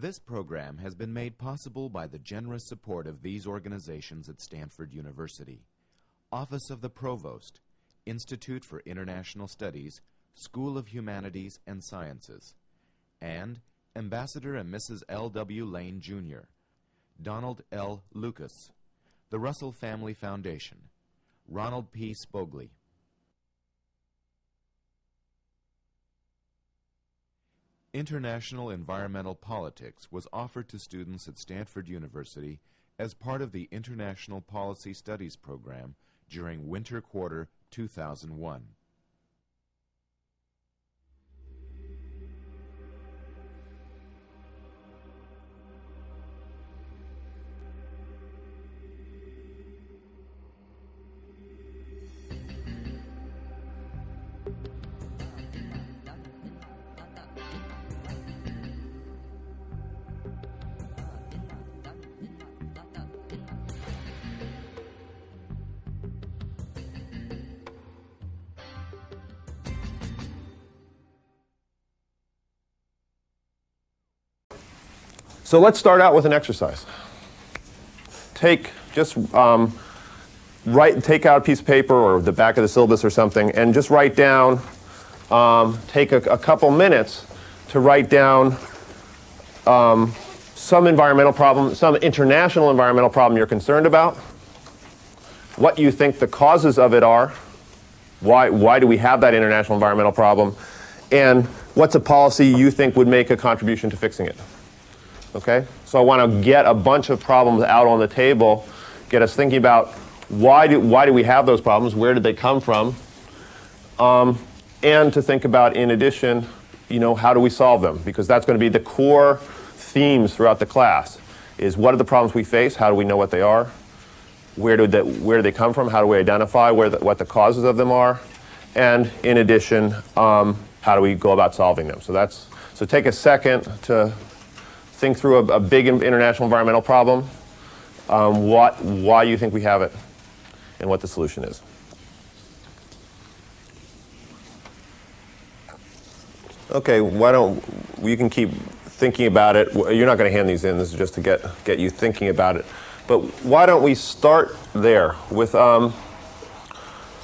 This program has been made possible by the generous support of these organizations at Stanford University: Office of the Provost, Institute for International Studies, School of Humanities and Sciences, and Ambassador and Mrs. L.W. Lane, Jr., Donald L. Lucas, the Russell Family Foundation, Ronald P. Spogli. International Environmental Politics was offered to students at Stanford University as part of the International Policy Studies program during Winter Quarter 2001. So let's start out with an exercise. Take out a piece of paper or the back of the syllabus or something, and just write down. Take a couple minutes to write down some environmental problem, some international environmental problem you're concerned about. What you think the causes of it are. Why do we have that international environmental problem? And what's a policy you think would make a contribution to fixing it? Okay, so I want to get a bunch of problems out on the table, get us thinking about why do we have those problems, where did they come from, and to think about, in addition, how do we solve them? Because that's going to be the core themes throughout the class, is what are the problems we face, how do we know what they are, where do they come from, how do we identify what the causes of them are, and in addition, how do we go about solving them? So take a second to think through a big international environmental problem, why you think we have it, and what the solution is. Okay, you can keep thinking about it. You're not going to hand these in. This is just to get you thinking about it. But why don't we start there with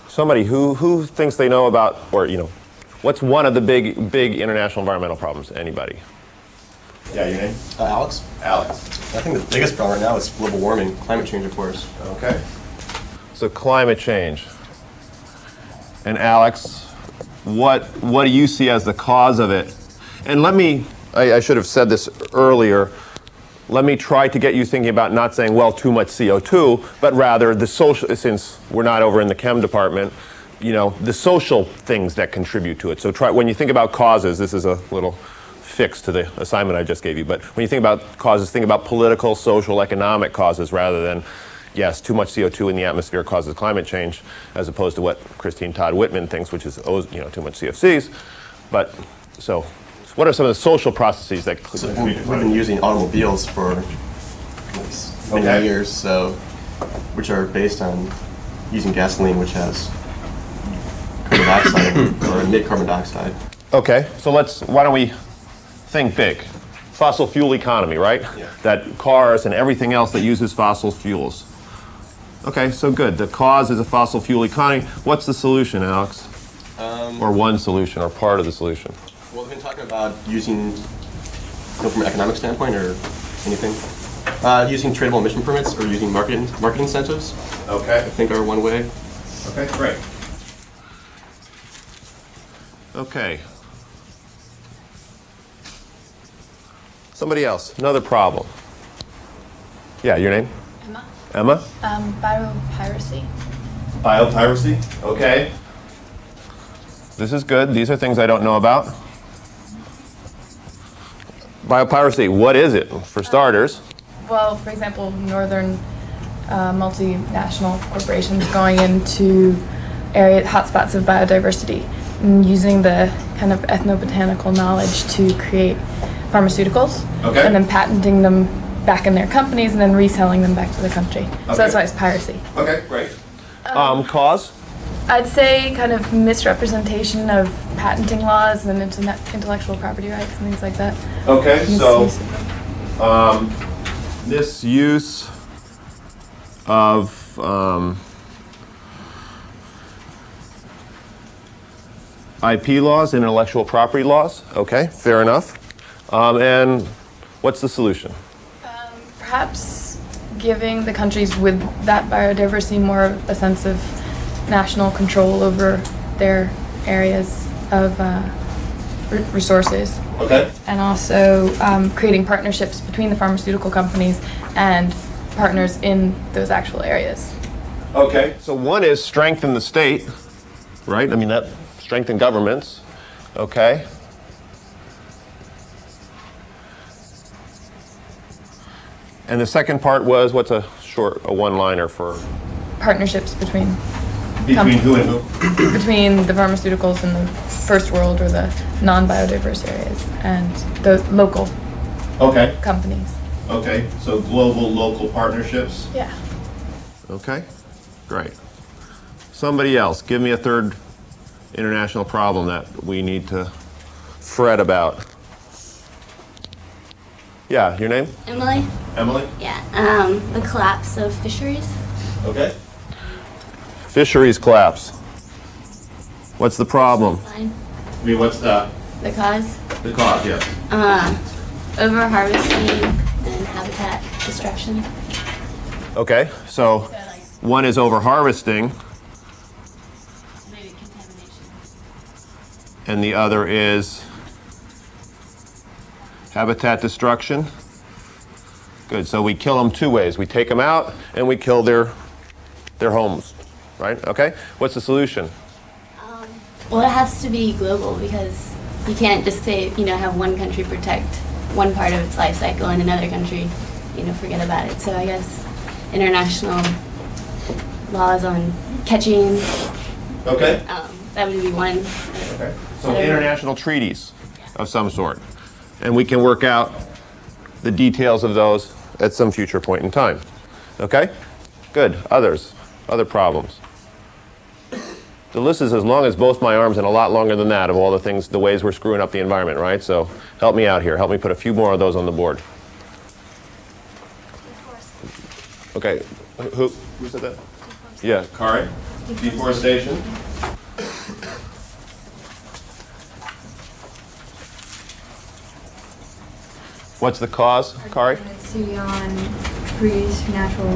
somebody who thinks they know about, or what's one of the big international environmental problems? Anybody? Yeah, your name? Alex. Alex. I think the biggest problem right now is global warming, climate change, of course. Okay. So climate change. And Alex, what do you see as the cause of it? And I should have said this earlier, let me try to get you thinking about not saying, well, too much CO2, but rather the social, since we're not over in the chem department, the social things that contribute to it. So when you think about causes, this is a little fix to the assignment I just gave you, but when you think about causes, think about political, social, economic causes rather than, yes, too much CO2 in the atmosphere causes climate change, as opposed to what Christine Todd Whitman thinks, which is too much CFCs. But so what are some of the social processes that we've been using automobiles for many years, which are based on using gasoline, which has carbon dioxide or emit carbon dioxide. Okay, so why don't we think big. Fossil fuel economy, right? Yeah. That cars and everything else that uses fossil fuels. Okay, so good. The cause is a fossil fuel economy. What's the solution, Alex? Or one solution, or part of the solution? Well, we've been talking about using, from an economic standpoint or anything, using tradable emission permits or using market incentives. Okay. I think are one way. Okay, great. Okay. Somebody else, another problem. Yeah, your name? Emma. Emma? Biopiracy. Biopiracy, okay. This is good. These are things I don't know about. Biopiracy, what is it, for starters? Well, for example, northern multinational corporations going into hotspots of biodiversity and using the kind of ethnobotanical knowledge to create pharmaceuticals, okay, and then patenting them back in their companies and then reselling them back to the country. Okay. So that's why it's piracy. Okay, great. Cause? I'd say kind of misrepresentation of patenting laws and intellectual property rights and things like that. Okay, so This use of IP laws, intellectual property laws. Okay, fair enough. And what's the solution? Perhaps giving the countries with that biodiversity more of a sense of national control over their areas of resources. Okay. And also creating partnerships between the pharmaceutical companies and partners in those actual areas. Okay. So one is strengthen the state, right? I mean, that strengthen governments. Okay. And the second part was, what's a one-liner for? Partnerships between Who and who? between the pharmaceuticals in the first world or the non-biodiverse areas and the local Okay. companies. Okay. So global, local partnerships. Yeah. Okay. Great. Somebody else, give me a third international problem that we need to fret about. Yeah, your name? Emily? Emily? Yeah. The collapse of fisheries. Okay. Fisheries collapse. What's the problem? Fine. I mean, what's the cause? The cause, yes. Overharvesting and habitat destruction. Okay, so one is overharvesting, Maybe contamination. and the other is habitat destruction. Good, so we kill them two ways. We take them out and we kill their homes, right? Okay, what's the solution? Well, it has to be global because you can't just say, have one country protect one part of its life cycle and another country, forget about it. So I guess international laws on catching, Okay. that would be one. Okay. So international treaties of some sort. And we can work out the details of those at some future point in time. Okay? Good. Other problems. The list is as long as both my arms and a lot longer than that of all the ways we're screwing up the environment, right? So help me out here. Help me put a few more of those on the board. Okay. Who said that? Yeah, Kari. Deforestation. What's the cause, Kari? Dependency on trees, natural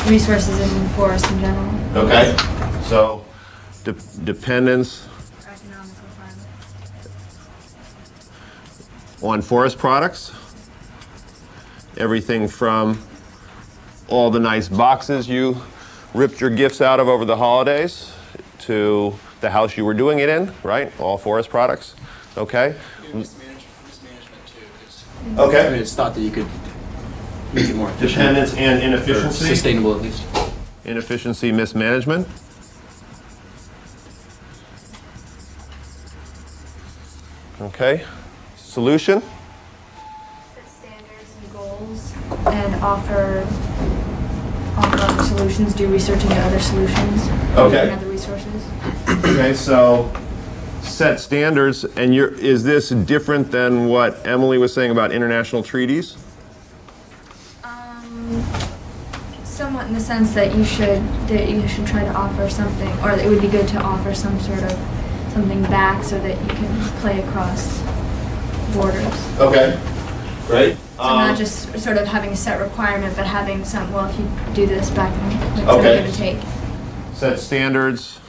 resources in forests in general. Okay. So, dependence Economical climate. on forest products. Everything from all the nice boxes you ripped your gifts out of over the holidays to the house you were doing it in, right? All forest products. Okay. Mismanagement too. Okay. I mean, it's thought that you could make it more efficient. Dependence and Or inefficiency. sustainable, at least. Inefficiency, mismanagement. Okay. Solution. Set standards and goals and offer other solutions, do research into other solutions. Okay. And other resources. Okay, so set standards, and is this different than what Emily was saying about international treaties? Somewhat in the sense that you should try to offer something, or it would be good to offer some sort of something back so that you can play across borders. Okay, great. So not just sort of having a set requirement, but having some, well, if you do this back, then Okay. give and take. Set standards,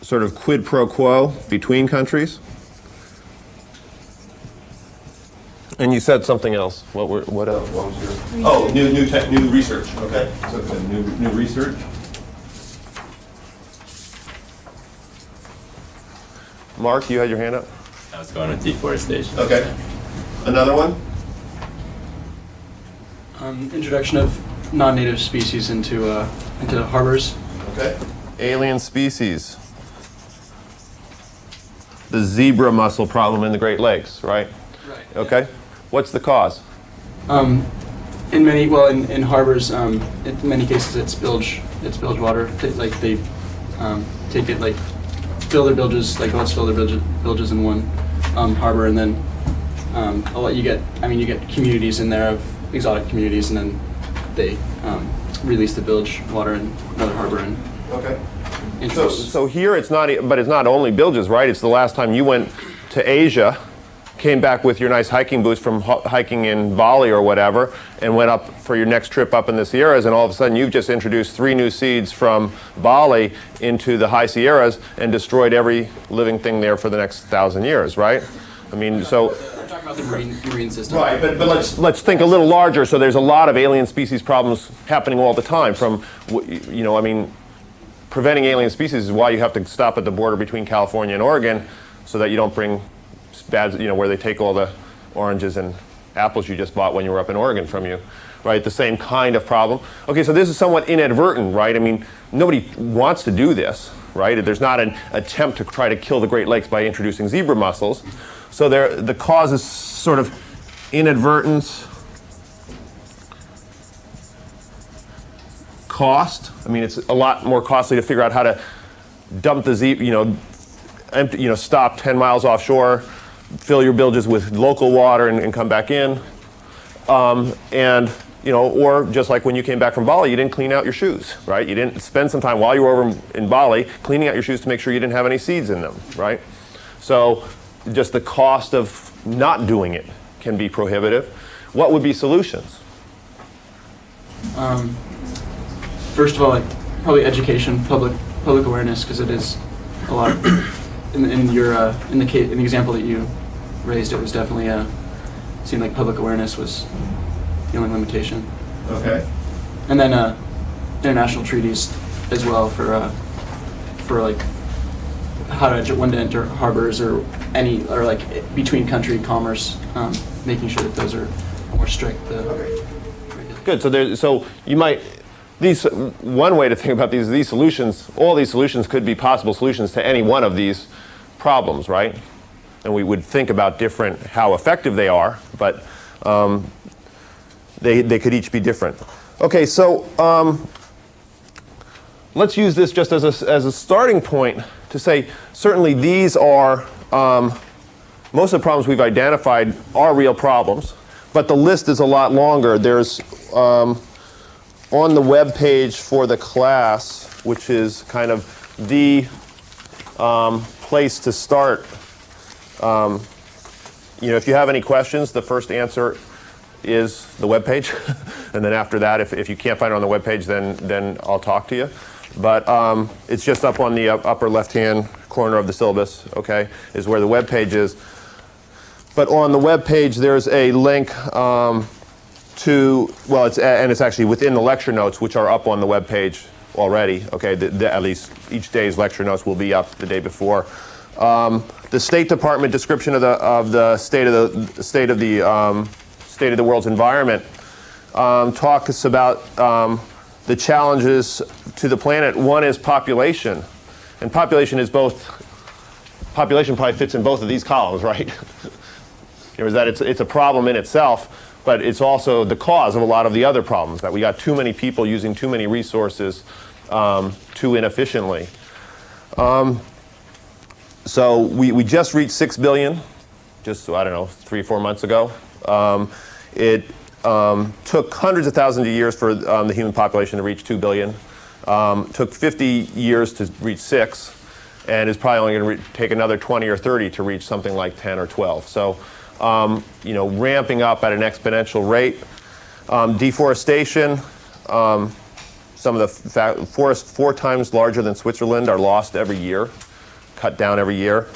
sort of quid pro quo between countries. And you said something else. What else? What was your? Oh, new research. Okay, so good. New research. Mark, you had your hand up. I was going with deforestation. Okay. Another one. Introduction of non-native species into harbors. Okay. Alien species. The zebra mussel problem in the Great Lakes, right? Right. Okay. What's the cause? In harbors, in many cases it's bilge water. They take it, fill their bilges, boats fill their bilges in one harbor, and then you get communities in there of exotic communities, and then they release the bilge water in another harbor and Okay. introduce. So here it's not, but it's not only bilges, right? It's the last time you went to Asia, came back with your nice hiking boots from hiking in Bali or whatever, and went up for your next trip up in the Sierras, and all of a sudden you've just introduced 3 new seeds from Bali into the high Sierras and destroyed every living thing there for the next 1,000 years, right? I mean, so... We're talking about the marine system. Right, but let's think a little larger. So there's a lot of alien species problems happening all the time. From, preventing alien species is why you have to stop at the border between California and Oregon, so that you don't bring bad, where they take all the oranges and apples you just bought when you were up in Oregon from you, right? The same kind of problem. Okay, so this is somewhat inadvertent, right? I mean, nobody wants to do this, right? There's not an attempt to try to kill the Great Lakes by introducing zebra mussels. So the cause is sort of inadvertence, cost. I mean, it's a lot more costly to figure out how to dump the zebra, stop 10 miles offshore, fill your bilges with local water and come back in. Or just like when you came back from Bali, you didn't clean out your shoes, right? You didn't spend some time while you were over in Bali cleaning out your shoes to make sure you didn't have any seeds in them, right? So just the cost of not doing it can be prohibitive. What would be solutions? First of all, probably education, public awareness, because it is a lot. In the example that you raised, it was definitely seemed like public awareness was the only limitation. Okay. And then international treaties as well for like when to enter harbors or like between country commerce, making sure that those are more strict. Good. So you might. One way to think about these solutions, all these solutions could be possible solutions to any one of these problems, right? And we would think about how effective they are, but they could each be different. Okay, so let's use this just as a starting point to say certainly these are, most of the problems we've identified are real problems, but the list is a lot longer. There's on the web page for the class, which is kind of the place to start. If you have any questions, the first answer is the web page, and then after that, if you can't find it on the web page, then I'll talk to you. But it's just up on the upper left-hand corner of the syllabus. Okay, is where the web page is. But on the web page, there's a link. It's actually within the lecture notes, which are up on the web page already. Okay, at least each day's lecture notes will be up the day before. The State Department description of the state of the world's environment talks about the challenges to the planet. One is population, and population probably fits in both of these columns, right? Is that it's a problem in itself. But it's also the cause of a lot of the other problems, that we got too many people using too many resources too inefficiently. So we just reached 6 billion, just, 3 or 4 months ago. It took hundreds of thousands of years for the human population to reach 2 billion. Took 50 years to reach 6, and is probably only going to take another 20 or 30 to reach something like 10 or 12. So. Ramping up at an exponential rate. Deforestation, some of the forests 4 times larger than Switzerland are lost every year, cut down every year.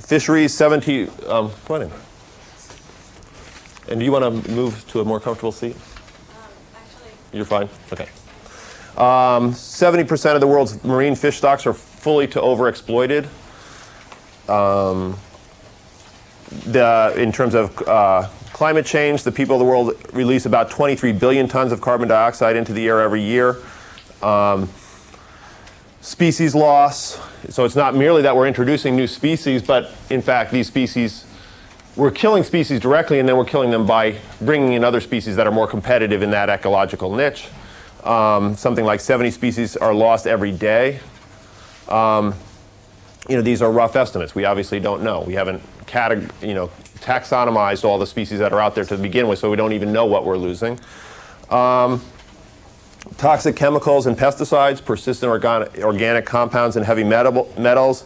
Fisheries, 70, come on in. And do you want to move to a more comfortable seat? Actually. You're fine? Okay. 70% of the world's marine fish stocks are fully to overexploited. In terms of climate change, the people of the world release about 23 billion tons of carbon dioxide into the air every year. Species loss. So it's not merely that we're introducing new species, but in fact we're killing species directly, and then we're killing them by bringing in other species that are more competitive in that ecological niche. Something like 70 species are lost every day. these are rough estimates. We obviously don't know. We haven't taxonomized all the species that are out there to begin with, so we don't even know what we're losing. Toxic chemicals and pesticides, persistent organic compounds and heavy metals.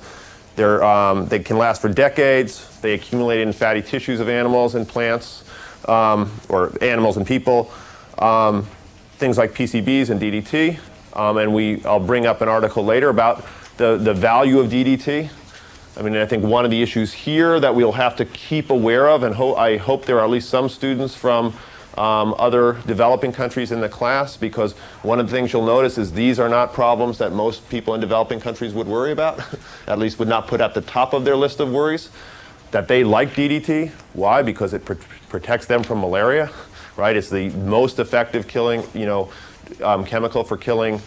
They can last for decades. They accumulate in fatty tissues of animals and plants, or animals and people. Things like PCBs and DDT. And I'll bring up an article later about the value of DDT. I mean, I think one of the issues here that we'll have to keep aware of, and I hope there are at least some students from other developing countries in the class, because one of the things you'll notice is these are not problems that most people in developing countries would worry about, at least would not put at the top of their list of worries, that they like DDT. Why? Because it protects them from malaria, right? It's the most effective killing, chemical for killing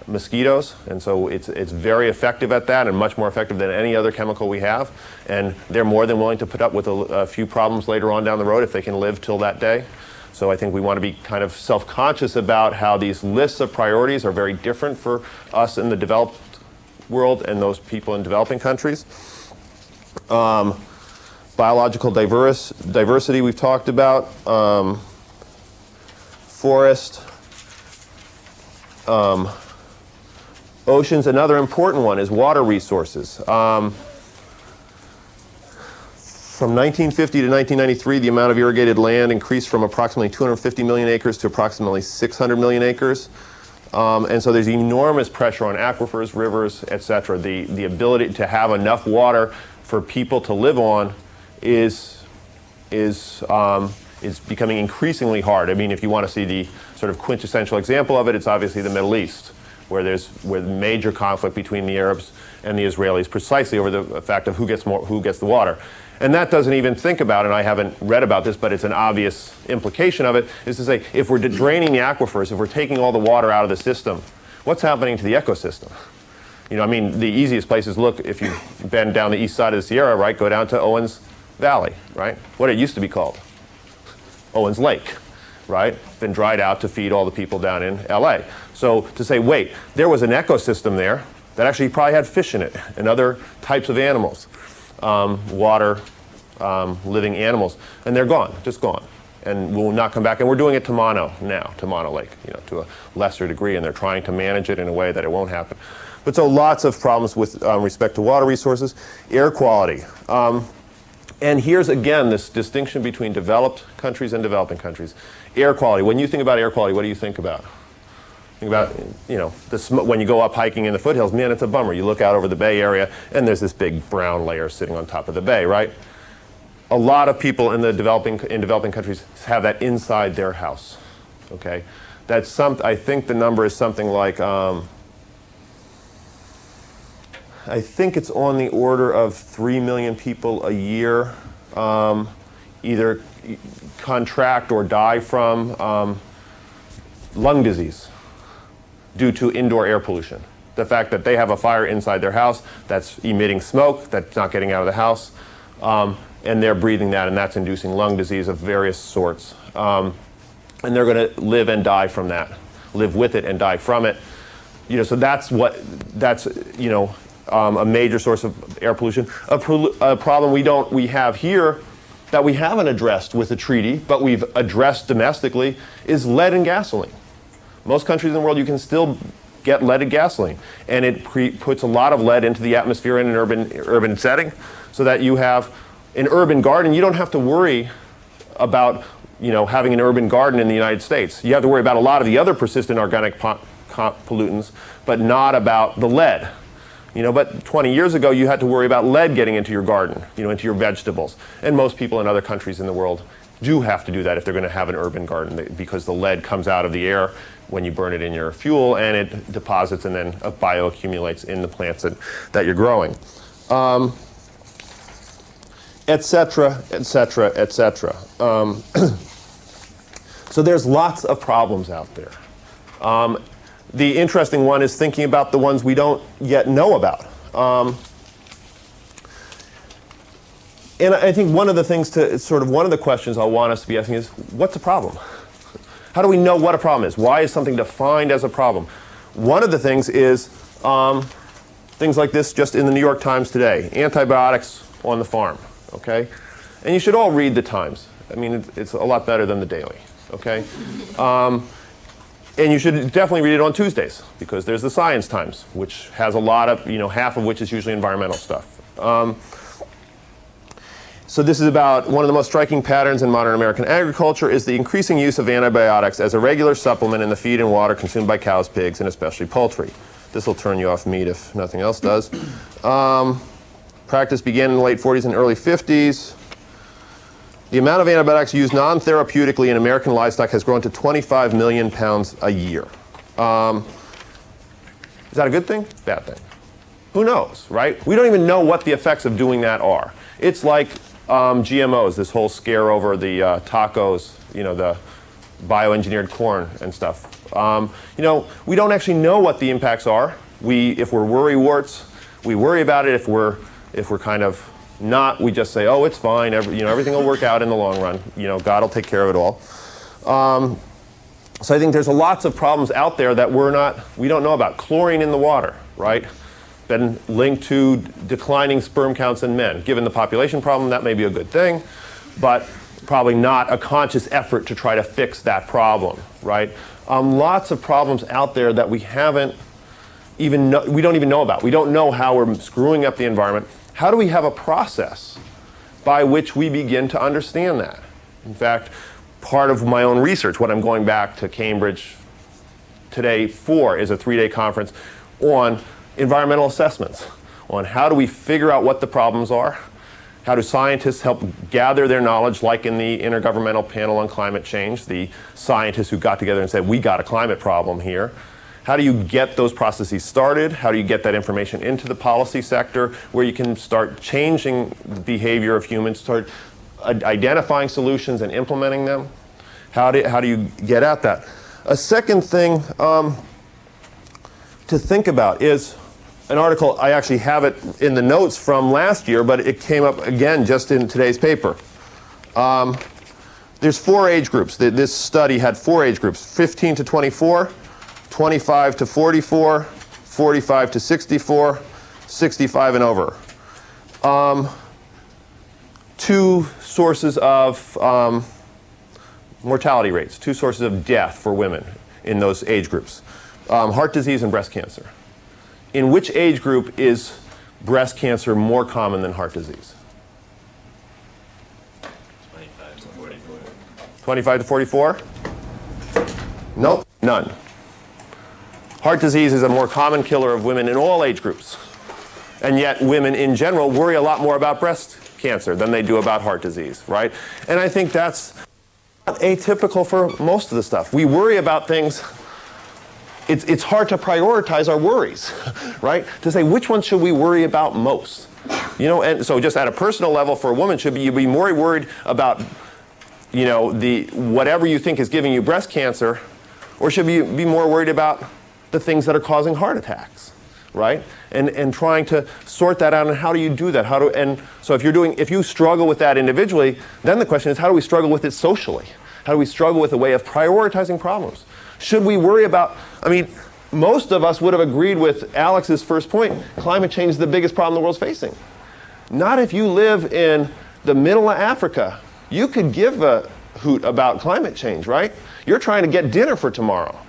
mosquitoes, and so it's very effective at that, and much more effective than any other chemical we have. And they're more than willing to put up with a few problems later on down the road if they can live till that day. So I think we want to be kind of self-conscious about how these lists of priorities are very different for us in the developed world and those people in developing countries. Biological diversity we've talked about. Forest. Oceans, another important one is water resources. From 1950 to 1993, the amount of irrigated land increased from approximately 250 million acres to approximately 600 million acres. And so there's enormous pressure on aquifers, rivers, et cetera. The ability to have enough water for people to live on is becoming increasingly hard. I mean, if you want to see the sort of quintessential example of it, it's obviously the Middle East, where there's major conflict between the Arabs and the Israelis precisely over the fact of who gets the water. And that doesn't even think about, and I haven't read about this, but it's an obvious implication of it, is to say, if we're draining the aquifers, if we're taking all the water out of the system, what's happening to the ecosystem? I mean, the easiest place is, look, if you've been down the east side of the Sierra, right, go down to Owens Valley, right? What it used to be called? Owens Lake, right? It's been dried out to feed all the people down in LA. So to say, wait, there was an ecosystem there that actually probably had fish in it and other types of animals. Water, living animals, and they're gone, just gone, and will not come back. And we're doing it to Mono Lake, to a lesser degree, and they're trying to manage it in a way that it won't happen. But so lots of problems with respect to water resources. Air quality. And here's again this distinction between developed countries and developing countries. Air quality. When you think about air quality, what do you think about? Think about, when you go up hiking in the foothills, man, it's a bummer. You look out over the Bay Area, and there's this big brown layer sitting on top of the bay, right? A lot of people in developing countries have that inside their house, okay? I think the number is something like, I think it's on the order of 3 million people a year either contract or die from lung disease due to indoor air pollution. The fact that they have a fire inside their house that's emitting smoke that's not getting out of the house, and they're breathing that, and that's inducing lung disease of various sorts. And they're going to live and die from that, live with it and die from it. So that's a major source of air pollution. A problem we have here that we haven't addressed with the treaty, but we've addressed domestically, is lead in gasoline. Most countries in the world, you can still get leaded gasoline, and it puts a lot of lead into the atmosphere in an urban setting, so that you have an urban garden. You don't have to worry about having an urban garden in the United States. You have to worry about a lot of the other persistent organic pollutants, but not about the lead. But 20 years ago, you had to worry about lead getting into your garden, into your vegetables. And most people in other countries in the world do have to do that if they're going to have an urban garden, because the lead comes out of the air when you burn it in your fuel, and it deposits and then bioaccumulates in the plants that you're growing, et cetera, et cetera, et cetera. So there's lots of problems out there. The interesting one is thinking about the ones we don't yet know about. And I think one of the questions I want us to be asking is, what's the problem? How do we know what a problem is? Why is something defined as a problem? One of the things is things like this just in the New York Times today. Antibiotics on the farm, okay? And you should all read the Times. I mean, it's a lot better than the Daily, okay? And you should definitely read it on Tuesdays, because there's the Science Times, which has a lot of, half of which is usually environmental stuff. So this is about one of the most striking patterns in modern American agriculture is the increasing use of antibiotics as a regular supplement in the feed and water consumed by cows, pigs, and especially poultry. This will turn you off meat if nothing else does. Practice began in the late 40s and early 50s. The amount of antibiotics used non-therapeutically in American livestock has grown to 25 million pounds a year. Is that a good thing? Bad thing? Who knows, right? We don't even know what the effects of doing that are. It's like GMOs, this whole scare over the tacos, the bioengineered corn and stuff. We don't actually know what the impacts are. If we're worrywarts, we worry about it. If we're kind of not, we just say, oh, it's fine. Everything will work out in the long run. God will take care of it all. So I think there's lots of problems out there that we don't know about. Chlorine in the water, right? Been linked to declining sperm counts in men. Given the population problem, that may be a good thing, but probably not a conscious effort to try to fix that problem, right? Lots of problems out there that we don't even know about. We don't know how we're screwing up the environment. How do we have a process by which we begin to understand that? In fact, part of my own research, what I'm going back to Cambridge today for, is a 3-day conference on environmental assessments, on how do we figure out what the problems are, how do scientists help gather their knowledge, like in the Intergovernmental Panel on Climate Change, the scientists who got together and said, we got a climate problem here. How do you get those processes started? How do you get that information into the policy sector where you can start changing the behavior of humans, start identifying solutions and implementing them? How do you get at that? A second thing to think about is an article, I actually have it in the notes from last year, but it came up again just in today's paper. There's 4 age groups. This study had 4 age groups: 15 to 24, 25 to 44, 45 to 64, 65 and over. 2 sources of mortality rates, 2 sources of death for women in those age groups: heart disease and breast cancer. In which age group is breast cancer more common than heart disease? 25 to 44. 25 to 44? Nope, none. Heart disease is a more common killer of women in all age groups. And yet women in general worry a lot more about breast cancer than they do about heart disease, right? And I think that's not atypical for most of the stuff. We worry about things. It's hard to prioritize our worries, right? To say which ones should we worry about most. And so just at a personal level, for a woman, should you be more worried about the whatever you think is giving you breast cancer, or should you be more worried about the things that are causing heart attacks, right? And trying to sort that out, and how do you do that? And so if you struggle with that individually, then the question is, how do we struggle with it socially? How do we struggle with a way of prioritizing problems? Should we worry about, most of us would have agreed with Alex's first point, climate change is the biggest problem the world's facing. Not if you live in the middle of Africa. You could give a hoot about climate change, right? You're trying to get dinner for tomorrow.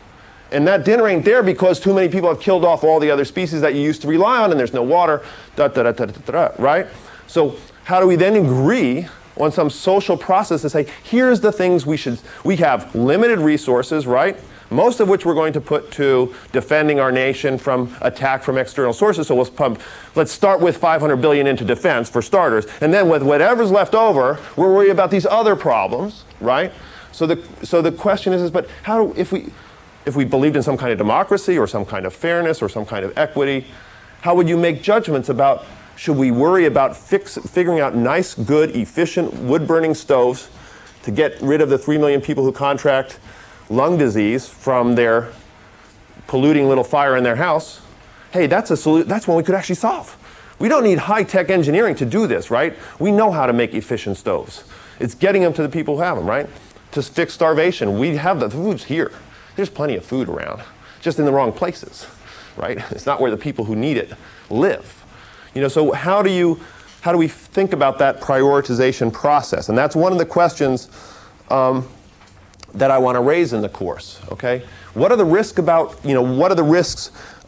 And that dinner ain't there because too many people have killed off all the other species that you used to rely on, and there's no water, right? So how do we then agree on some social process to say, here's the things we have limited resources, right? Most of which we're going to put to defending our nation from attack from external sources. So let's start with $500 billion into defense for starters. And then with whatever's left over, we're worried about these other problems, right? So the question is but if we believed in some kind of democracy or some kind of fairness or some kind of equity, how would you make judgments about, should we worry about figuring out nice, good, efficient wood-burning stoves to get rid of the 3 million people who contract lung disease from their polluting little fire in their house? Hey, that's one we could actually solve. We don't need high-tech engineering to do this, right? We know how to make efficient stoves. It's getting them to the people who have them, right? To fix starvation, we have the food's here. There's plenty of food around, just in the wrong places, right? It's not where the people who need it live. So how do we think about that prioritization process? And that's one of the questions that I want to raise in the course, okay? What are the risks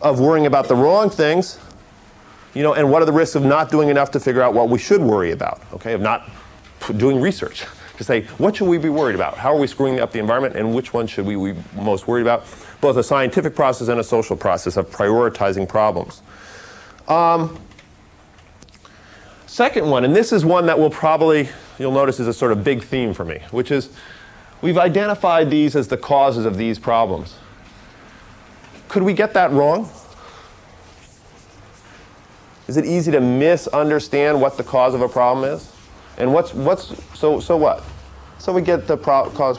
of worrying about the wrong things, and what are the risks of not doing enough to figure out what we should worry about, okay? Of not doing research to say, what should we be worried about? How are we screwing up the environment, and which one should we be most worried about? Both a scientific process and a social process of prioritizing problems. Second one, and this is one that you'll notice is a sort of big theme for me, which is we've identified these as the causes of these problems. Could we get that wrong? Is it easy to misunderstand what the cause of a problem is? And so what? So we get the cause.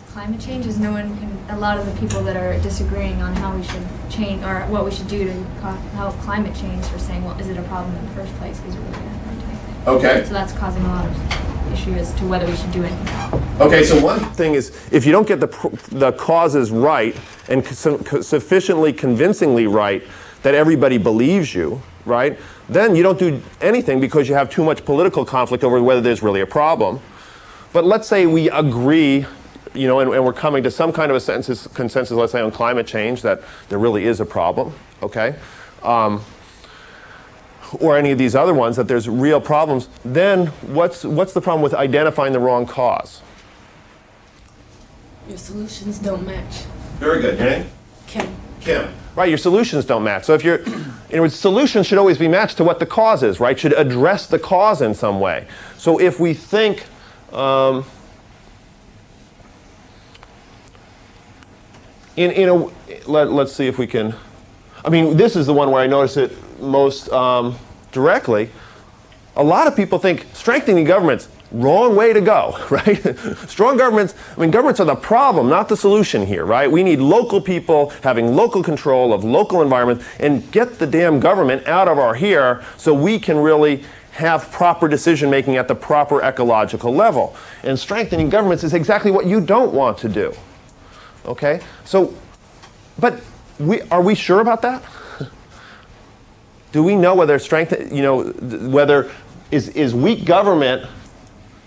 Climate change is a lot of the people that are disagreeing on how we should change or what we should do to help climate change are saying, well, is it a problem in the first place? Is it really going to affect anything? Okay. So that's causing a lot of issue as to whether we should do anything. Okay, so one thing is, if you don't get the causes right and sufficiently convincingly right that everybody believes you, right, then you don't do anything because you have too much political conflict over whether there's really a problem. But let's say we agree, and we're coming to some kind of a consensus, let's say on climate change, that there really is a problem, okay? Or any of these other ones, that there's real problems, then what's the problem with identifying the wrong cause? Your solutions don't match. Very good. Jane? Kim. Right, your solutions don't match. So in other words, solutions should always be matched to what the cause is, right? Should address the cause in some way. So if we think, let's see if we can, this is the one where I notice it most directly. A lot of people think strengthening governments, wrong way to go, right? Strong governments, governments are the problem, not the solution here, right? We need local people having local control of local environments and get the damn government out of our hair so we can really have proper decision making at the proper ecological level. And strengthening governments is exactly what you don't want to do. Okay? So, but are we sure about that? Do we know whether whether is weak government,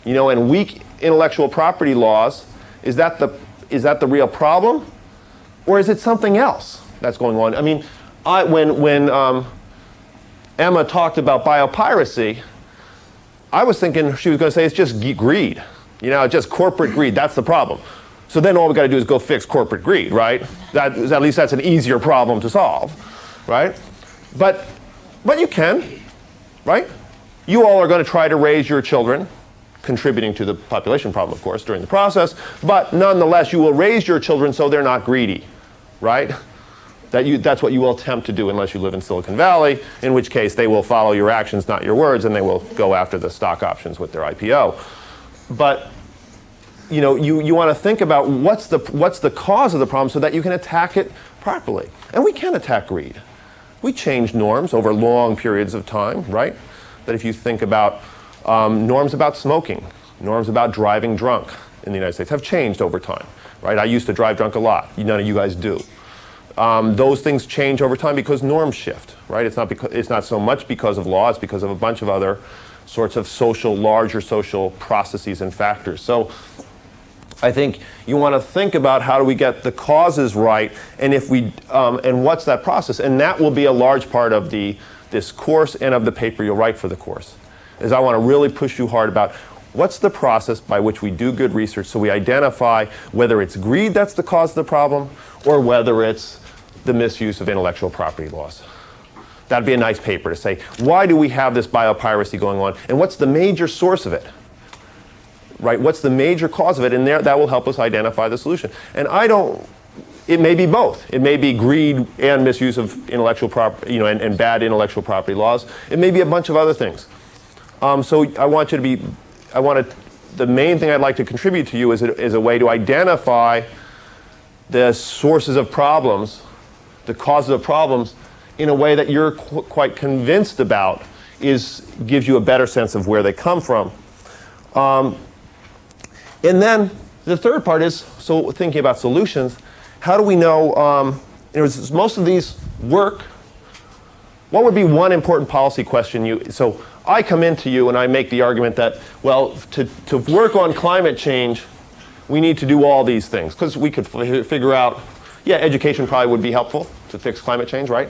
and weak intellectual property laws, is that the real problem, or is it something else that's going on? When Emma talked about biopiracy, I was thinking she was going to say it's just greed, just corporate greed. That's the problem. So then all we got to do is go fix corporate greed, right? At least that's an easier problem to solve, right? But you can, right? You all are going to try to raise your children, contributing to the population problem, of course, during the process, but nonetheless, you will raise your children so they're not greedy, right? That's what you will attempt to do unless you live in Silicon Valley, in which case they will follow your actions, not your words, and they will go after the stock options with their IPO. But you want to think about what's the cause of the problem so that you can attack it properly. And we can attack greed. We change norms over long periods of time, right? That if you think about norms about smoking, norms about driving drunk in the United States have changed over time, right? I used to drive drunk a lot. None of you guys do. Those things change over time because norms shift, right? It's not so much because of law, it's because of a bunch of other sorts of larger social processes and factors. So I think you want to think about how do we get the causes right, and and what's that process? And that will be a large part of this course and of the paper you'll write for the course. Is I want to really push you hard about what's the process by which we do good research so we identify whether it's greed that's the cause of the problem or whether it's the misuse of intellectual property laws. That'd be a nice paper to say, why do we have this biopiracy going on, and what's the major source of it? Right? What's the major cause of it? And that will help us identify the solution. And it may be both. It may be greed and misuse of intellectual property, and bad intellectual property laws. It may be a bunch of other things. So the main thing I'd like to contribute to you is a way to identify the sources of problems, the causes of problems, in a way that you're quite convinced about gives you a better sense of where they come from. And then the third part is, so thinking about solutions, how do we know, most of these work, what would be one important policy question so I come into you and I make the argument that, well, to work on climate change, we need to do all these things. Because we could figure out, yeah, education probably would be helpful to fix climate change, right?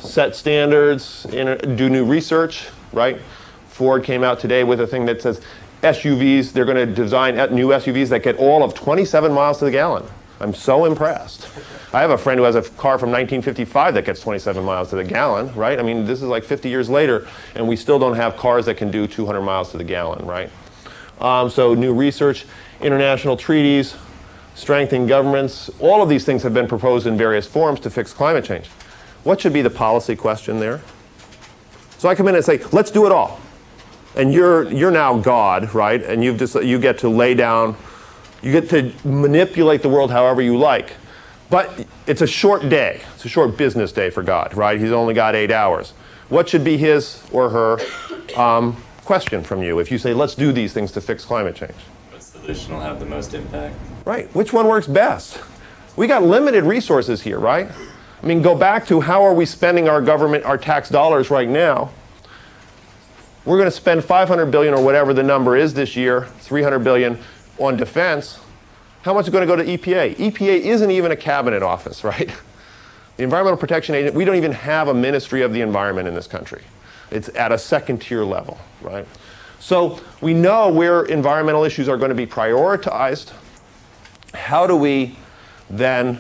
Set standards, do new research, right? Ford came out today with a thing that says SUVs, they're going to design new SUVs that get all of 27 miles to the gallon. I'm so impressed. I have a friend who has a car from 1955 that gets 27 miles to the gallon, right? I mean, this is like 50 years later, and we still don't have cars that can do 200 miles to the gallon, right? So new research, international treaties, strengthening governments, all of these things have been proposed in various forms to fix climate change. What should be the policy question there? So I come in and say, let's do it all. And you're now God, right? And you get to lay down, you get to manipulate the world however you like. But it's a short day. It's a short business day for God, right? He's only got 8 hours. What should be his or her question from you if you say, let's do these things to fix climate change? What solution will have the most impact? Right. Which one works best? We got limited resources here, right? I mean, go back to how are we spending our government, our tax dollars right now? We're going to spend $500 billion or whatever the number is this year, $300 billion on defense. How much is going to go to EPA? EPA isn't even a cabinet office, right? The Environmental Protection Agency, we don't even have a Ministry of the Environment in this country. It's at a second tier level, right? So we know where environmental issues are going to be prioritized. How do we then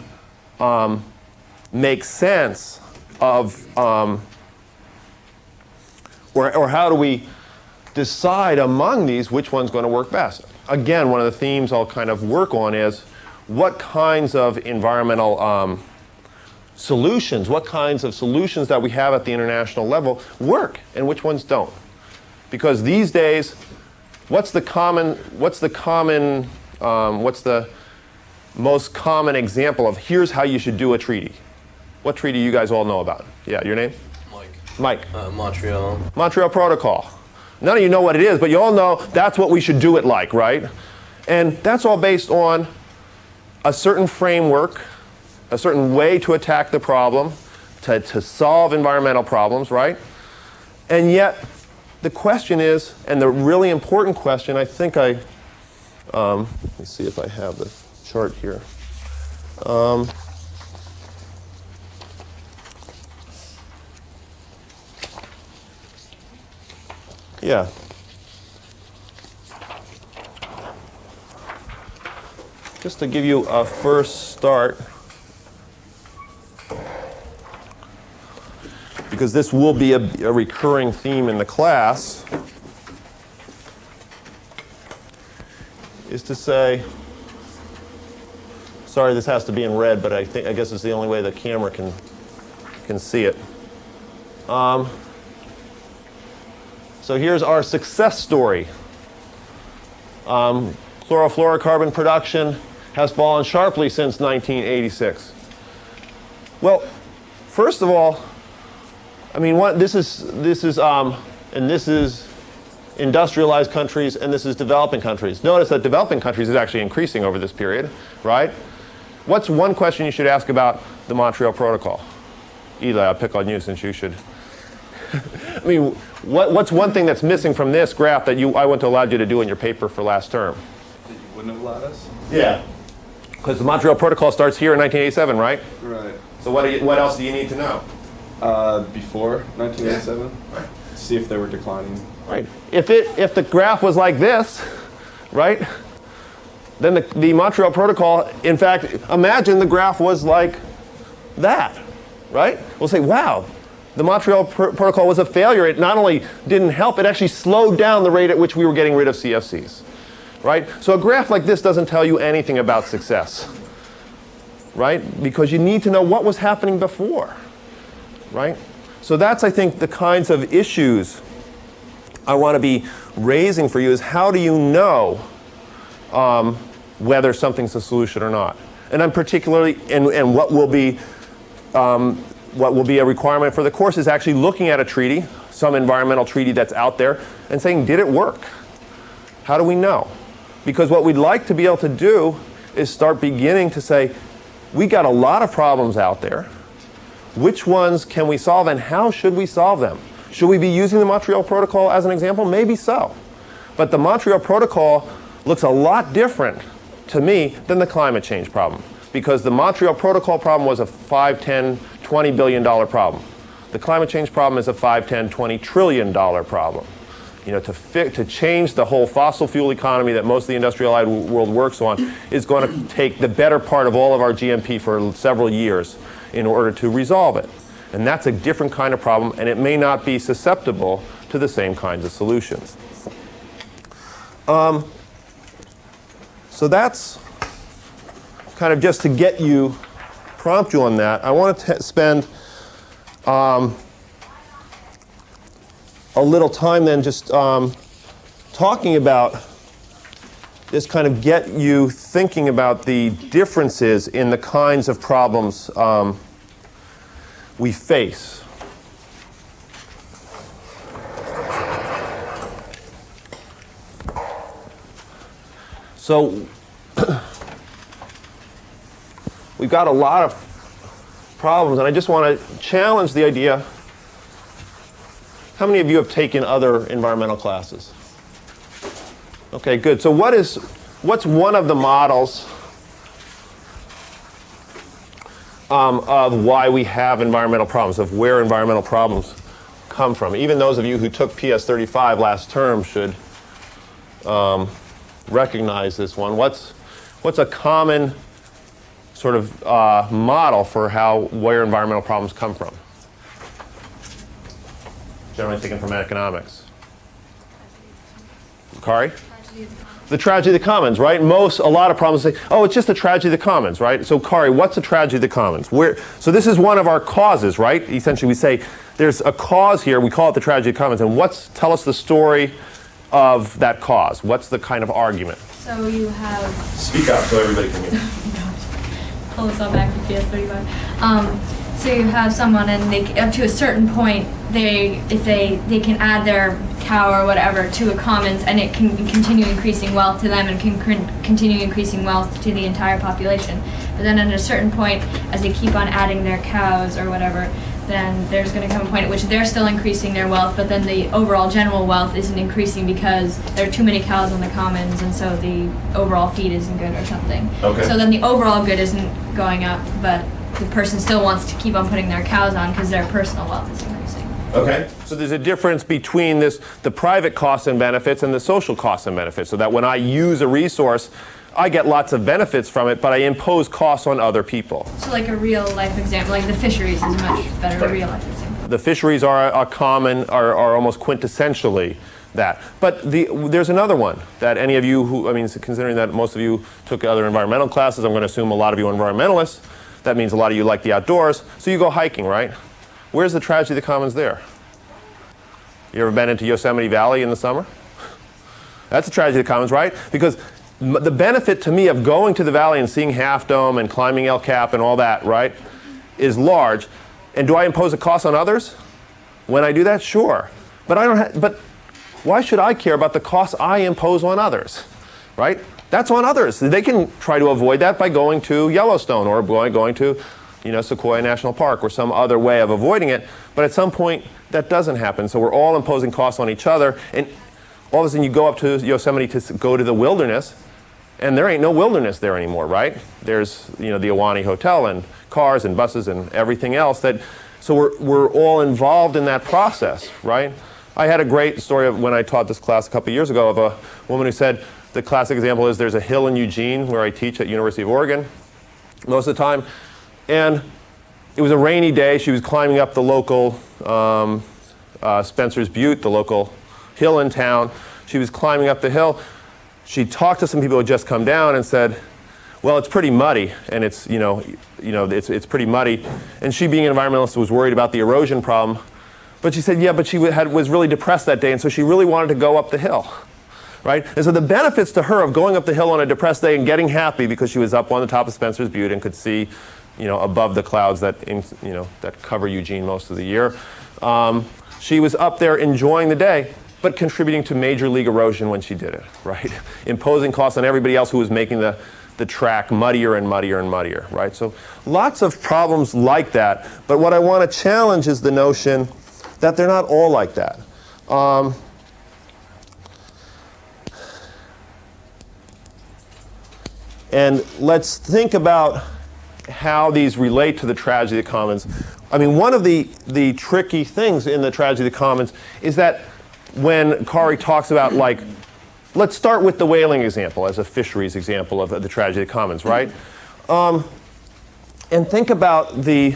make sense of, or how do we decide among these which one's going to work best? Again, one of the themes I'll kind of work on is what kinds of environmental solutions, what kinds of solutions that we have at the international level work and which ones don't. Because these days, what's the most common example of here's how you should do a treaty? What treaty you guys all know about? Yeah, your name? Mike. Montreal. Montreal Protocol. None of you know what it is, but you all know that's what we should do it like, right? And that's all based on a certain framework, a certain way to attack the problem, to solve environmental problems, right? And yet, the question is, and the really important question, I think let me see if I have the chart here. Yeah. Just to give you a first start, because this will be a recurring theme in the class, is to say, sorry this has to be in red, but I guess it's the only way the camera can see it. So here's our success story. Chlorofluorocarbon production has fallen sharply since 1986. Well, first of all, I mean, this is industrialized countries and this is developing countries. Notice that developing countries is actually increasing over this period, right? What's one question you should ask about the Montreal Protocol? Eli, I'll pick on you since you should. I mean, what's one thing that's missing from this graph that I wouldn't have allowed you to do in your paper for last term? That you wouldn't have allowed us? Yeah. Because the Montreal Protocol starts here in 1987, right? Right. So what else do you need to know? Before 1987? Yeah. Right. See if they were declining. Right. If the graph was like this, right, then the Montreal Protocol, in fact, imagine the graph was like that, right? We'll say, wow, the Montreal Protocol was a failure. It not only didn't help, it actually slowed down the rate at which we were getting rid of CFCs, right? So a graph like this doesn't tell you anything about success, right? Because you need to know what was happening before, right? So that's, I think, the kinds of issues I want to be raising for you is how do you know whether something's a solution or not? And I'm particularly, and what will be a requirement for the course is actually looking at a treaty, some environmental treaty that's out there, and saying, did it work? How do we know? Because what we'd like to be able to do is start beginning to say, we got a lot of problems out there. Which ones can we solve, and how should we solve them? Should we be using the Montreal Protocol as an example? Maybe so. But the Montreal Protocol looks a lot different to me than the climate change problem, because the Montreal Protocol problem was a $5, $10, $20 billion problem. The climate change problem is a $5, $10, $20 trillion problem. You know, to change the whole fossil fuel economy that most of the industrialized world works on is going to take the better part of all of our GMP for several years in order to resolve it. And that's a different kind of problem, and it may not be susceptible to the same kinds of solutions. So that's kind of just to get you, prompt you on that. I want to spend a little time then just talking about this, kind of get you thinking about the differences in the kinds of problems we face. So we've got a lot of problems, and I just want to challenge the idea. How many of you have taken other environmental classes? Okay, good. So what's one of the models of why we have environmental problems, of where environmental problems come from? Even those of you who took PS 35 last term should recognize this one. What's a common sort of model for where environmental problems come from? Generally taken from economics. Kari? The tragedy of the commons, right? A lot of problems say, oh, it's just a tragedy of the commons, right? So Kari, what's a tragedy of the commons? So this is one of our causes, right? Essentially we say there's a cause here, we call it the tragedy of the commons, and tell us the story of that cause. What's the kind of argument? So you have... Speak up so everybody can hear. Pull this all back to PS35. So you have someone, and they, up to a certain point, they can add their cow or whatever to a commons, and it can continue increasing wealth to them and can continue increasing wealth to the entire population. But then at a certain point, as they keep on adding their cows or whatever, then there's going to come a point at which they're still increasing their wealth, but then the overall general wealth isn't increasing because there are too many cows on the commons, and so the overall feed isn't good or something. Okay. So then the overall good isn't going up, but the person still wants to keep on putting their cows on because their personal wealth is increasing. Okay. So there's a difference between the private costs and benefits and the social costs and benefits, so that when I use a resource, I get lots of benefits from it, but I impose costs on other people. So like a real life example, like the fisheries is a much better real life example. The fisheries are almost quintessentially that. But there's another one that any of you considering that most of you took other environmental classes, I'm going to assume a lot of you are environmentalists. That means a lot of you like the outdoors. So you go hiking, right? Where's the tragedy of the commons there? You ever been into Yosemite Valley in the summer? That's a tragedy of the commons, right? Because the benefit to me of going to the valley and seeing Half Dome and climbing El Cap and all that, right, is large. And do I impose a cost on others when I do that? Sure. But why should I care about the costs I impose on others, right? That's on others. They can try to avoid that by going to Yellowstone or going to, Sequoia National Park or some other way of avoiding it. But at some point, that doesn't happen. So we're all imposing costs on each other. And all of a sudden, you go up to Yosemite to go to the wilderness, and there ain't no wilderness there anymore, right? There's, the Ahwahnee Hotel and cars and buses and everything else. So we're all involved in that process, right? I had a great story of when I taught this class a couple years ago of a woman who said, the classic example is there's a hill in Eugene where I teach at University of Oregon most of the time, and it was a rainy day. She was climbing up the local Spencer's Butte, the local hill in town. She was climbing up the hill. She talked to some people who had just come down and said, well, it's pretty muddy, and it's pretty muddy. And she, being an environmentalist, was worried about the erosion problem. But she said, yeah, but she was really depressed that day, and so she really wanted to go up the hill, right? And so the benefits to her of going up the hill on a depressed day and getting happy because she was up on the top of Spencer's Butte and could see, above the clouds that cover Eugene most of the year. She was up there enjoying the day, but contributing to major league erosion when she did it, right? Imposing costs on everybody else who was making the the track muddier and muddier and muddier, right? So lots of problems like that, but what I want to challenge is the notion that they're not all like that. And let's think about how these relate to the tragedy of the commons. I mean, one of the tricky things in the tragedy of the commons is that when Kari talks about, like, let's start with the whaling example as a fisheries example of the tragedy of the commons, right? And think about the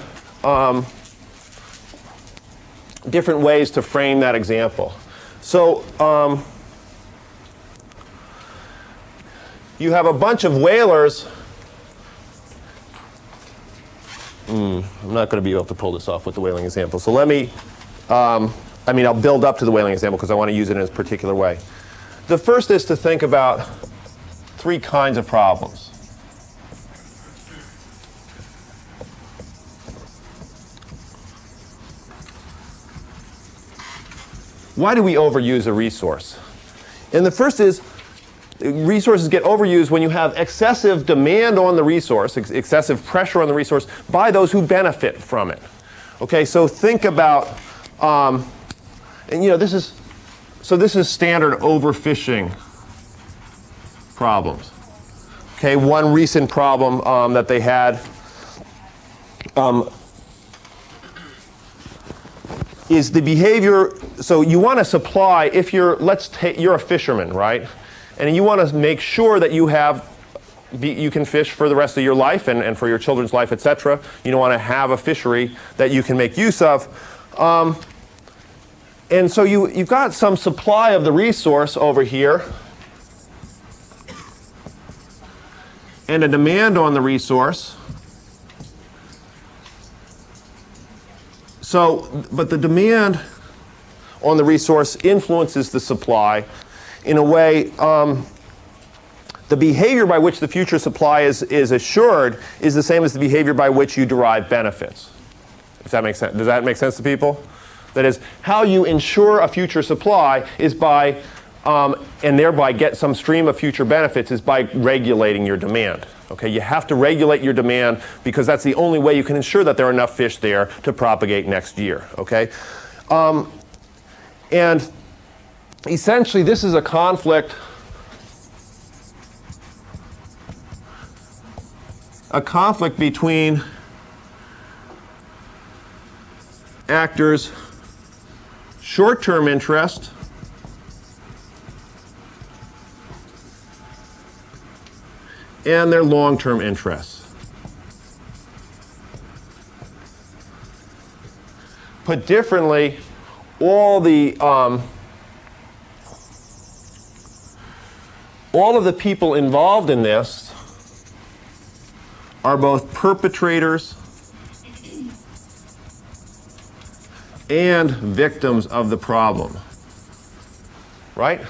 different ways to frame that example. So you have a bunch of whalers. I'm not going to be able to pull this off with the whaling example. So let me, I'll build up to the whaling example because I want to use it in a particular way. The first is to think about three kinds of problems. Why do we overuse a resource? And the first is, resources get overused when you have excessive demand on the resource, excessive pressure on the resource by those who benefit from it. Okay, so think about, this is standard overfishing problems. Okay, one recent problem that they had is the behavior. So you want to supply, if you're a fisherman, right? And you want to make sure that you can fish for the rest of your life and for your children's life, etc. You don't want to have a fishery that you can make use of. And so you've got some supply of the resource over here and a demand on the resource. But the demand on the resource influences the supply in a way. The behavior by which the future supply is assured is the same as the behavior by which you derive benefits. If that makes sense. Does that make sense to people? That is, how you ensure a future supply is by, and thereby get some stream of future benefits, is by regulating your demand. Okay, you have to regulate your demand because that's the only way you can ensure that there are enough fish there to propagate next year. Okay, and essentially this is a conflict. A conflict between actors' short-term interest and their long-term interests. Put differently, all of the people involved in this are both perpetrators and victims of the problem, right?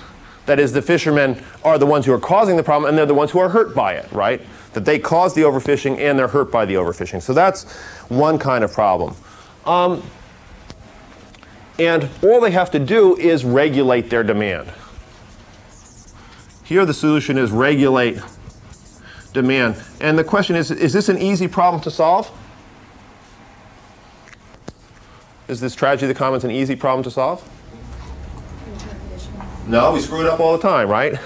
That is, the fishermen are the ones who are causing the problem, and they're the ones who are hurt by it, right? That they caused the overfishing, and they're hurt by the overfishing. So that's one kind of problem. And all they have to do is regulate their demand. Here the solution is regulate demand. And the question is this an easy problem to solve? Is this tragedy of the commons an easy problem to solve? No, we screw it up all the time, right?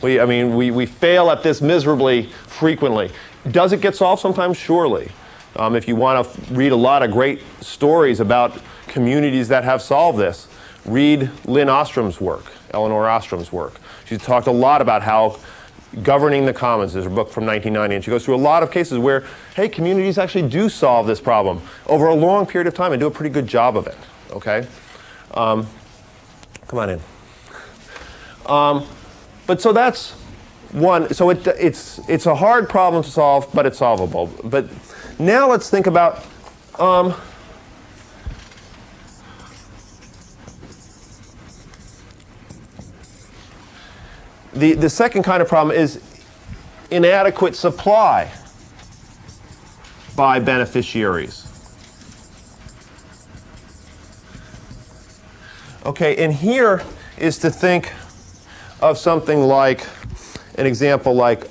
We fail at this miserably frequently. Does it get solved sometimes? Surely. If you want to read a lot of great stories about communities that have solved this, read Lynn Ostrom's work, Eleanor Ostrom's work. She's talked a lot about how Governing the Commons is her book from 1990, and she goes through a lot of cases where, hey, communities actually do solve this problem over a long period of time and do a pretty good job of it, okay? Come on in. But so that's one. So it's a hard problem to solve, but it's solvable. But now let's think about the second kind of problem is inadequate supply by beneficiaries. Okay, and here is to think of something like, an example like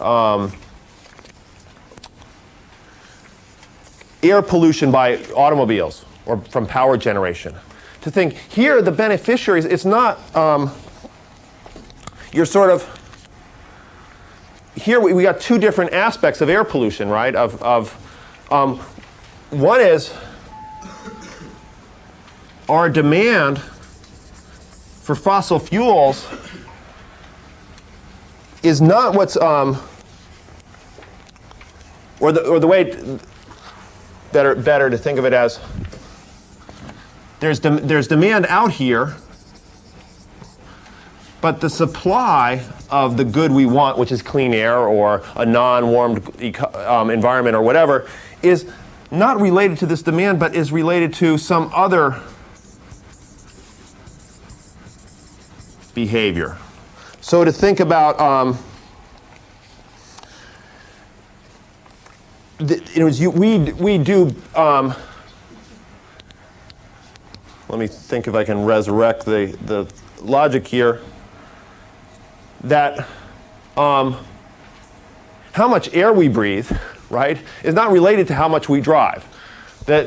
air pollution by automobiles or from power generation. To think here, the beneficiaries, it's not, you're sort of, here we got two different aspects of air pollution, right? One is our demand for fossil fuels is not what's, or the way better to think of it as, there's demand out here, but the supply of the good we want, which is clean air or a non-warmed environment or whatever, is not related to this demand, but is related to some other behavior. So to think about, we do. Let me think if I can resurrect the logic here. That how much air we breathe, right, is not related to how much we drive. That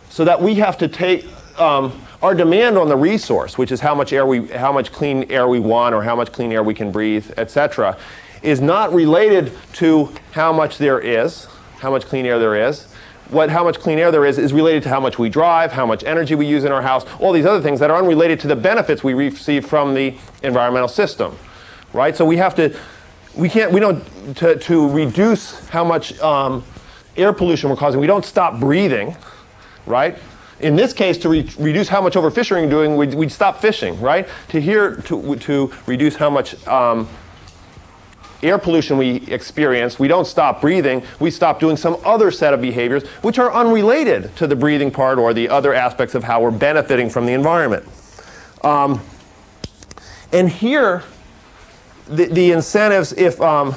so that we have to take our demand on the resource, which is how much clean air we want, or how much clean air we can breathe, etc., is not related to how much there is, how much clean air there is. How much clean air there is related to how much we drive, how much energy we use in our house, all these other things that are unrelated to the benefits we receive from the environmental system, right? So to reduce how much air pollution we're causing, we don't stop breathing, right? In this case, to reduce how much overfishing we're doing, we'd stop fishing, right? To reduce how much air pollution we experience, we don't stop breathing, we stop doing some other set of behaviors which are unrelated to the breathing part or the other aspects of how we're benefiting from the environment. And here, the incentives, the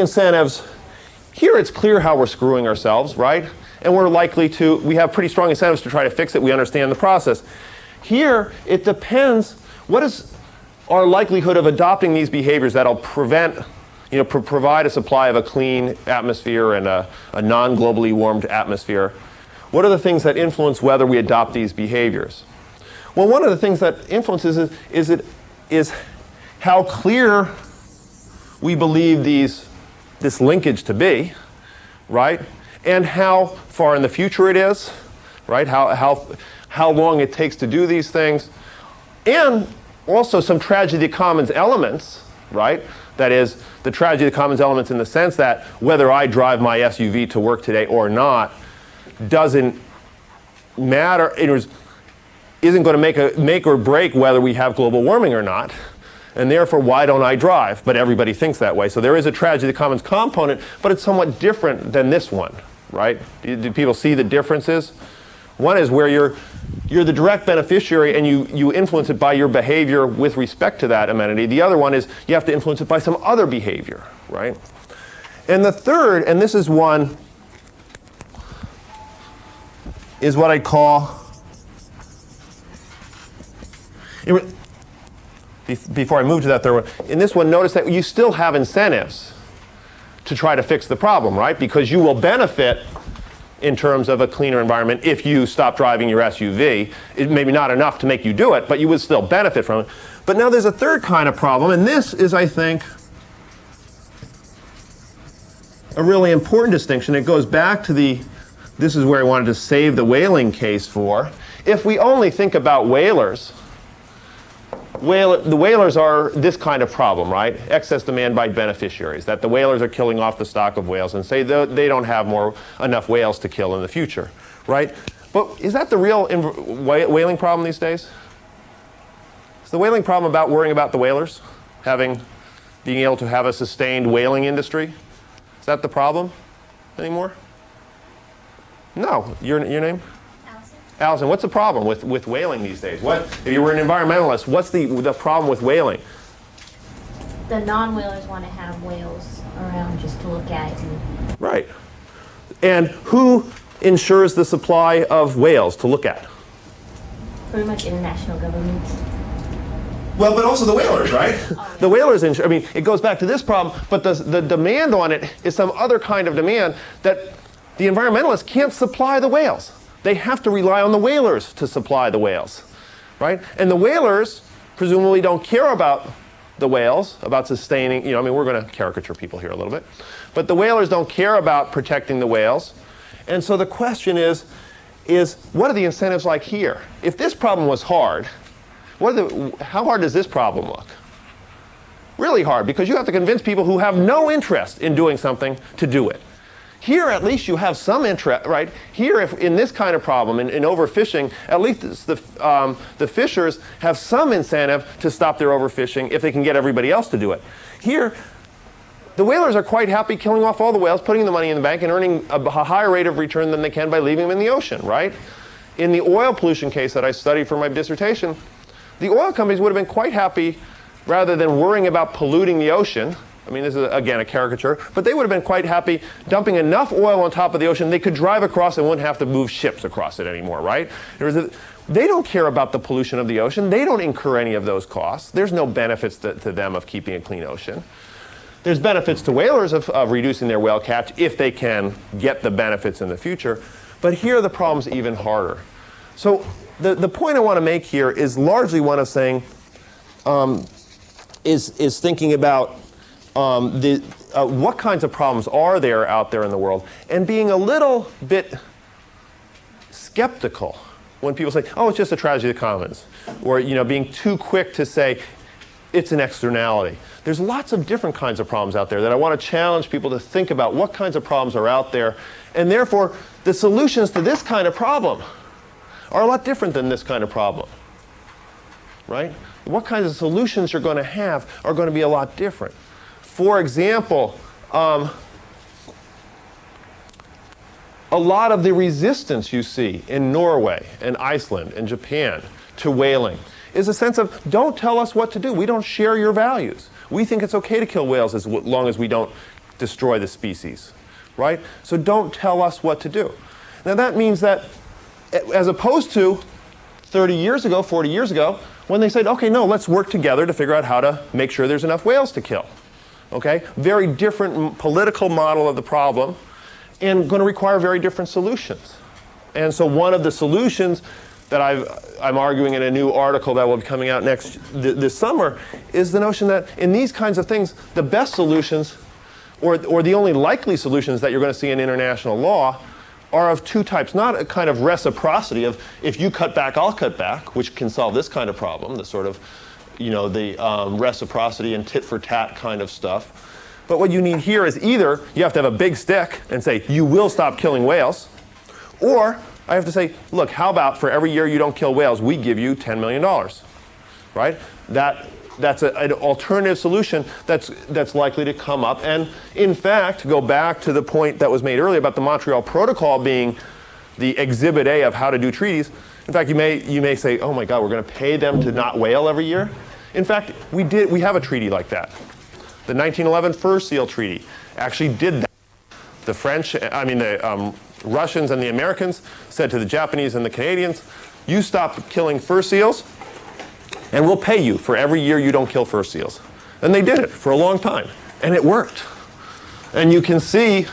incentives, here it's clear how we're screwing ourselves, right? And we have pretty strong incentives to try to fix it, we understand the process. Here, it depends, what is our likelihood of adopting these behaviors that'll provide a supply of a clean atmosphere and a non-globally warmed atmosphere? What are the things that influence whether we adopt these behaviors? Well, one of the things that influences is how clear we believe this linkage to be, right? And how far in the future it is, right? How long it takes to do these things, and also some tragedy commons elements, right? That is, the tragedy commons elements in the sense that whether I drive my SUV to work today or not doesn't matter. It isn't going to make or break whether we have global warming or not. And therefore, why don't I drive? But everybody thinks that way. So there is a tragedy commons component, but it's somewhat different than this one, right? Do people see the differences? One is where you're the direct beneficiary and you influence it by your behavior with respect to that amenity. The other one is you have to influence it by some other behavior, right? And the third, and this is one, is what I call, before I move to that third one, in this one, notice that you still have incentives to try to fix the problem, right? Because you will benefit in terms of a cleaner environment if you stop driving your SUV. It may be not enough to make you do it, but you would still benefit from it. But now there's a third kind of problem, and this is, I think, a really important distinction. It goes back to this is where I wanted to save the whaling case for. If we only think about whalers, the whalers are this kind of problem, right? Excess demand by beneficiaries, that the whalers are killing off the stock of whales and say they don't have enough whales to kill in the future, right? But is that the real whaling problem these days? Is the whaling problem about worrying about the whalers? Being able to have a sustained whaling industry? Is that the problem anymore? No. Your name? Allison, what's the problem with whaling these days? If you were an environmentalist, what's the problem with whaling? The non-whalers want to have whales around just to look at. Right. And who ensures the supply of whales to look at? Pretty much international governments. Well, but also the whalers, right? The whalers, I mean, it goes back to this problem, but the demand on it is some other kind of demand that the environmentalists can't supply the whales. They have to rely on the whalers to supply the whales, right? And the whalers presumably don't care about the whales, about sustaining, I mean, we're going to caricature people here a little bit, but the whalers don't care about protecting the whales. And so the question is what are the incentives like here? If this problem was hard, how hard does this problem look? Really hard, because you have to convince people who have no interest in doing something to do it. Here, at least you have some interest, right? Here, if in this kind of problem, in overfishing, at least the fishers have some incentive to stop their overfishing if they can get everybody else to do it. Here, the whalers are quite happy killing off all the whales, putting the money in the bank, and earning a higher rate of return than they can by leaving them in the ocean, right? In the oil pollution case that I studied for my dissertation, the oil companies would have been quite happy, rather than worrying about polluting the ocean. I mean, this is, again, a caricature, but they would have been quite happy dumping enough oil on top of the ocean they could drive across and wouldn't have to move ships across it anymore, right? They don't care about the pollution of the ocean. They don't incur any of those costs. There's no benefits to them of keeping a clean ocean. There's benefits to whalers of reducing their whale catch if they can get the benefits in the future. But here the problem's even harder. So the point I want to make here is largely one of saying, is thinking about what kinds of problems are there out there in the world, and being a little bit skeptical when people say, oh, it's just a tragedy of the commons, or being too quick to say it's an externality. There's lots of different kinds of problems out there that I want to challenge people to think about what kinds of problems are out there, and therefore the solutions to this kind of problem are a lot different than this kind of problem, right? What kinds of solutions you're going to have are going to be a lot different. For example, a lot of the resistance you see in Norway and Iceland and Japan to whaling is a sense of, don't tell us what to do. We don't share your values. We think it's okay to kill whales as long as we don't destroy the species, right? So don't tell us what to do. Now that means that as opposed to 30 years ago, 40 years ago, when they said, okay, no, let's work together to figure out how to make sure there's enough whales to kill. Okay? Very different political model of the problem, and going to require very different solutions. And so one of the solutions that I'm arguing in a new article that will be coming out this summer is the notion that in these kinds of things, the best solutions, or the only likely solutions that you're going to see in international law, are of two types. Not a kind of reciprocity of if you cut back, I'll cut back, which can solve this kind of problem, the sort of the reciprocity and tit for tat kind of stuff. But what you need here is either you have to have a big stick and say, you will stop killing whales, or I have to say, look, how about for every year you don't kill whales, we give you $10 million, right? That's an alternative solution that's likely to come up. And in fact, to go back to the point that was made earlier about the Montreal Protocol being the exhibit A of how to do treaties, in fact, you may say, oh my God, we're going to pay them to not whale every year. In fact, we have a treaty like that. The 1911 Fur Seal Treaty actually did that. The Russians and the Americans said to the Japanese and the Canadians, you stop killing fur seals, and we'll pay you for every year you don't kill fur seals. And they did it for a long time, and it worked. And you can see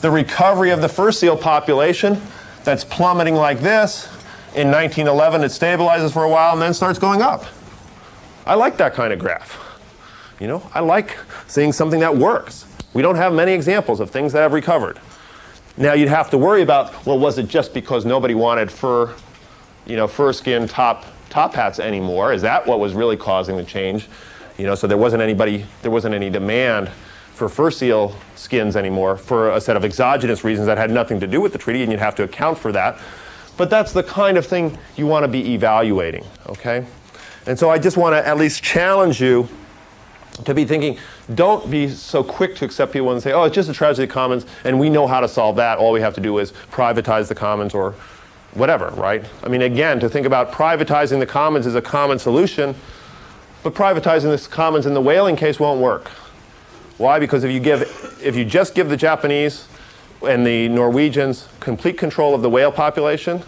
the recovery of the fur seal population that's plummeting like this. In 1911, it stabilizes for a while and then starts going up. I like that kind of graph. I like seeing something that works. We don't have many examples of things that have recovered. Now you'd have to worry about, well, was it just because nobody wanted fur skin top hats anymore? Is that what was really causing the change? So there wasn't any demand for fur seal skins anymore for a set of exogenous reasons that had nothing to do with the treaty, and you'd have to account for that. But that's the kind of thing you want to be evaluating, okay? And so I just want to at least challenge you to be thinking, don't be so quick to accept people and say, oh, it's just a tragedy of the commons, and we know how to solve that. All we have to do is privatize the commons or whatever, right? I mean, again, to think about privatizing the commons as a common solution, but privatizing the commons in the whaling case won't work. Why? Because if you just give the Japanese and the Norwegians complete control of the whale population,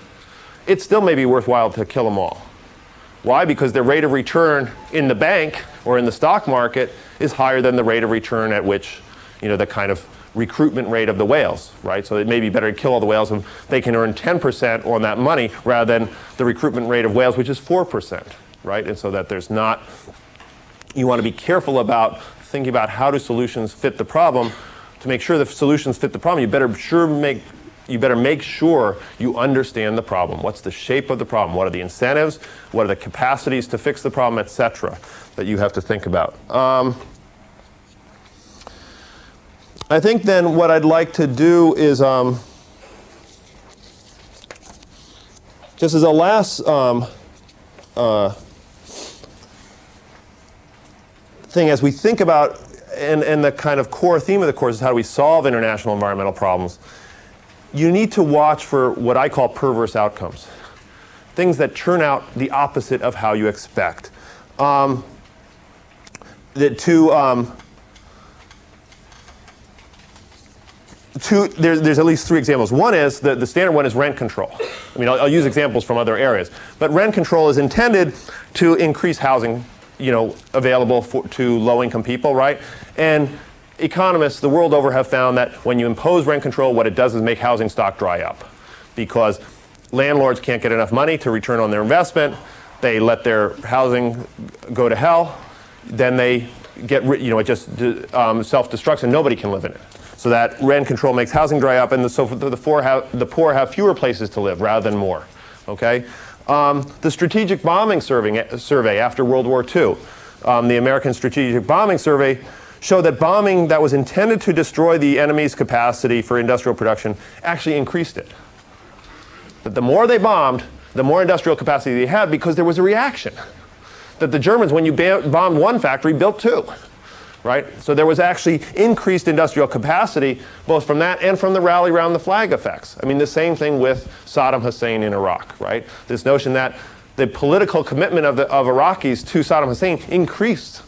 it still may be worthwhile to kill them all. Why? Because their rate of return in the bank or in the stock market is higher than the rate of return at which, the kind of recruitment rate of the whales, right? So it may be better to kill all the whales and they can earn 10% on that money rather than the recruitment rate of whales, which is 4%, right? And so that there's not, you want to be careful about thinking about how do solutions fit the problem. To make sure the solutions fit the problem, you better make sure you understand the problem. What's the shape of the problem? What are the incentives? What are the capacities to fix the problem, et cetera, that you have to think about. I think then what I'd like to do is, just as a last thing, as we think about, and the kind of core theme of the course is how do we solve international environmental problems, you need to watch for what I call perverse outcomes. Things that turn out the opposite of how you expect. There's at least 3 examples. One is, the standard one is rent control. I mean, I'll use examples from other areas. But rent control is intended to increase housing, available to low-income people, right? And economists the world over have found that when you impose rent control, what it does is make housing stock dry up. Because landlords can't get enough money to return on their investment. They let their housing go to hell. Then they get, it just self-destructs and nobody can live in it. So that rent control makes housing dry up, and so the poor have fewer places to live rather than more. Okay? The strategic bombing survey after World War II, the American Strategic Bombing Survey, showed that bombing that was intended to destroy the enemy's capacity for industrial production actually increased it. That the more they bombed, the more industrial capacity they had because there was a reaction. That the Germans, when you bombed one factory, built 2. Right? So there was actually increased industrial capacity, both from that and from the rally around the flag effects. I mean, the same thing with Saddam Hussein in Iraq, right? This notion that the political commitment of Iraqis to Saddam Hussein increased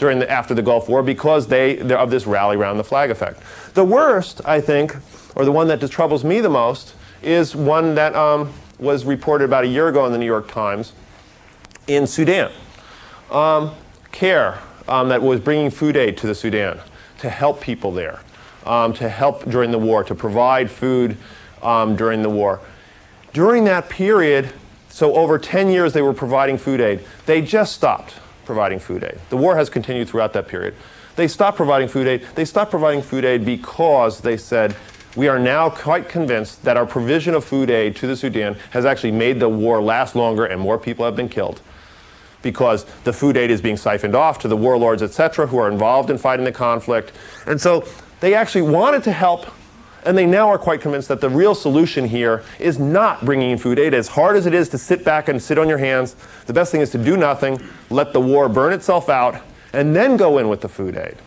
after the Gulf War because they're of this rally around the flag effect. The worst, I think, or the one that just troubles me the most, is one that was reported about a year ago in the New York Times in Sudan. CARE. That was bringing food aid to the Sudan to help people there, to help during the war, to provide food during the war. During that period, so over 10 years they were providing food aid. They just stopped providing food aid. The war has continued throughout that period. They stopped providing food aid. They stopped providing food aid because they said, we are now quite convinced that our provision of food aid to the Sudan has actually made the war last longer and more people have been killed. Because the food aid is being siphoned off to the warlords, et cetera, who are involved in fighting the conflict. And so they actually wanted to help, and they now are quite convinced that the real solution here is not bringing in food aid. As hard as it is to sit back and sit on your hands, the best thing is to do nothing, let the war burn itself out, and then go in with the food aid.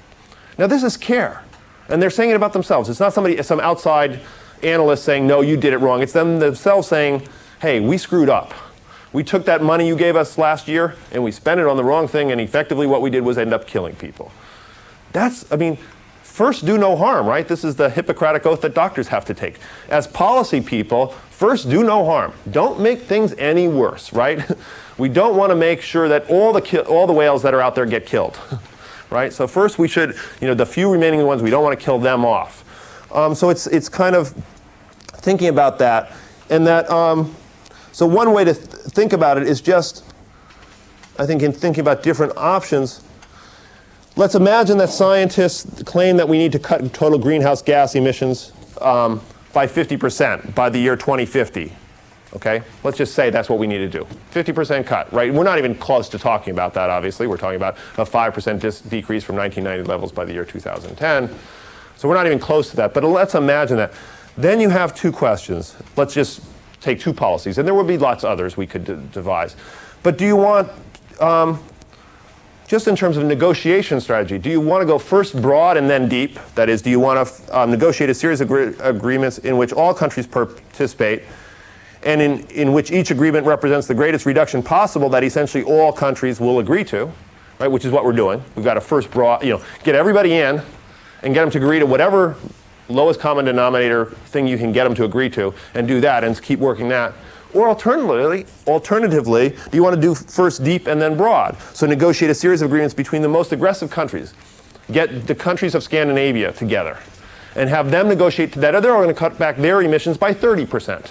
Now this is CARE, and they're saying it about themselves. It's not some outside analyst saying, no, you did it wrong. It's them themselves saying, hey, we screwed up. We took that money you gave us last year and we spent it on the wrong thing, and effectively what we did was end up killing people. First do no harm, right? This is the Hippocratic oath that doctors have to take. As policy people, first do no harm. Don't make things any worse, right? We don't want to make sure that all the whales that are out there get killed, right? So first we should, the few remaining ones, we don't want to kill them off. So it's kind of thinking about that, and that. So one way to think about it is just, I think in thinking about different options, let's imagine that scientists claim that we need to cut total greenhouse gas emissions by 50% by the year 2050. Okay? Let's just say that's what we need to do. 50% cut, right? We're not even close to talking about that, obviously. We're talking about a 5% decrease from 1990 levels by the year 2010. So we're not even close to that. But let's imagine that. Then you have 2 questions. Let's just take 2 policies, and there will be lots of others we could devise. But do you want, just in terms of negotiation strategy, do you want to go first broad and then deep? That is, do you want to negotiate a series of agreements in which all countries participate, and in which each agreement represents the greatest reduction possible that essentially all countries will agree to, right? Which is what we're doing. We've got to first broad, get everybody in and get them to agree to whatever lowest common denominator thing you can get them to agree to, and do that and keep working that. Or alternatively, do you want to do first deep and then broad? So negotiate a series of agreements between the most aggressive countries. Get the countries of Scandinavia together and have them negotiate that they're all going to cut back their emissions by 30%,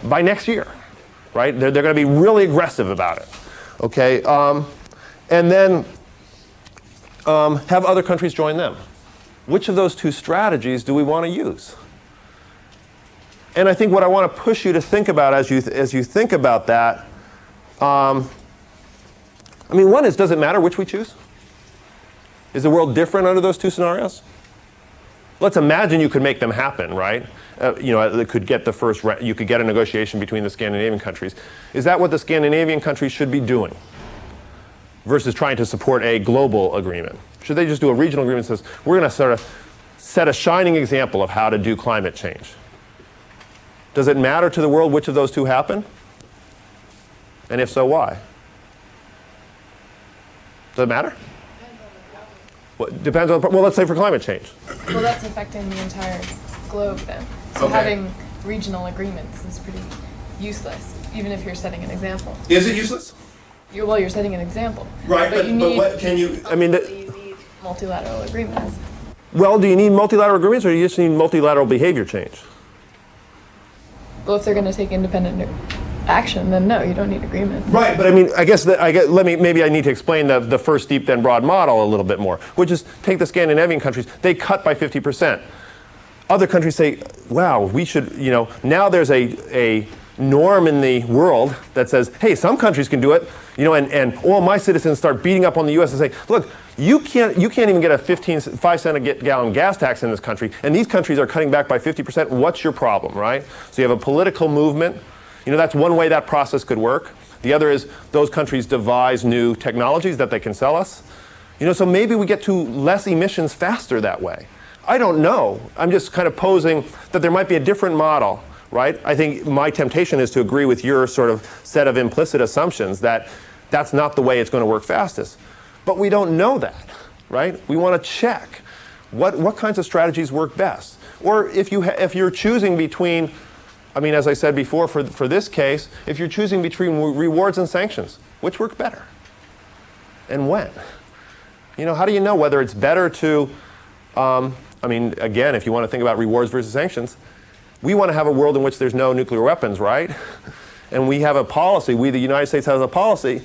by next year, right? They're going to be really aggressive about it, okay? And then have other countries join them. Which of those two strategies do we want to use? And I think what I want to push you to think about as you think about that, one is, does it matter which we choose? Is the world different under those two scenarios? Let's imagine you could make them happen, right? It could get you could get a negotiation between the Scandinavian countries. Is that what the Scandinavian countries should be doing versus trying to support a global agreement? Should they just do a regional agreement that says, we're going to sort of set a shining example of how to do climate change? Does it matter to the world which of those two happen? And if so, why? Does it matter? Depends on, well, let's say for climate change. Well, that's affecting the entire globe then. So having regional agreements is pretty useless, even if you're setting an example. Is it useless? You're setting an example. Right, but what can you, you need multilateral agreements. Well, do you need multilateral agreements or do you just need multilateral behavior change? Well, if they're going to take independent action, then no, you don't need agreement. Right, but maybe I need to explain the first deep then broad model a little bit more, which is take the Scandinavian countries, they cut by 50%. Other countries say, wow, we should, now there's a norm in the world that says, hey, some countries can do it, and all my citizens start beating up on the US and say, look, you can't even get a 5 cent a gallon gas tax in this country, and these countries are cutting back by 50%. What's your problem, right? So you have a political movement. That's one way that process could work. The other is those countries devise new technologies that they can sell us. So maybe we get to less emissions faster that way. I don't know. I'm just kind of posing that there might be a different model, right? I think my temptation is to agree with your sort of set of implicit assumptions that that's not the way it's going to work fastest. But we don't know that, right? We want to check what kinds of strategies work best. Or if you're choosing between, as I said before, for this case, if you're choosing between rewards and sanctions, which work better? And when? How do you know whether it's better to, again, if you want to think about rewards versus sanctions, we want to have a world in which there's no nuclear weapons, right? And we have a policy, the United States has a policy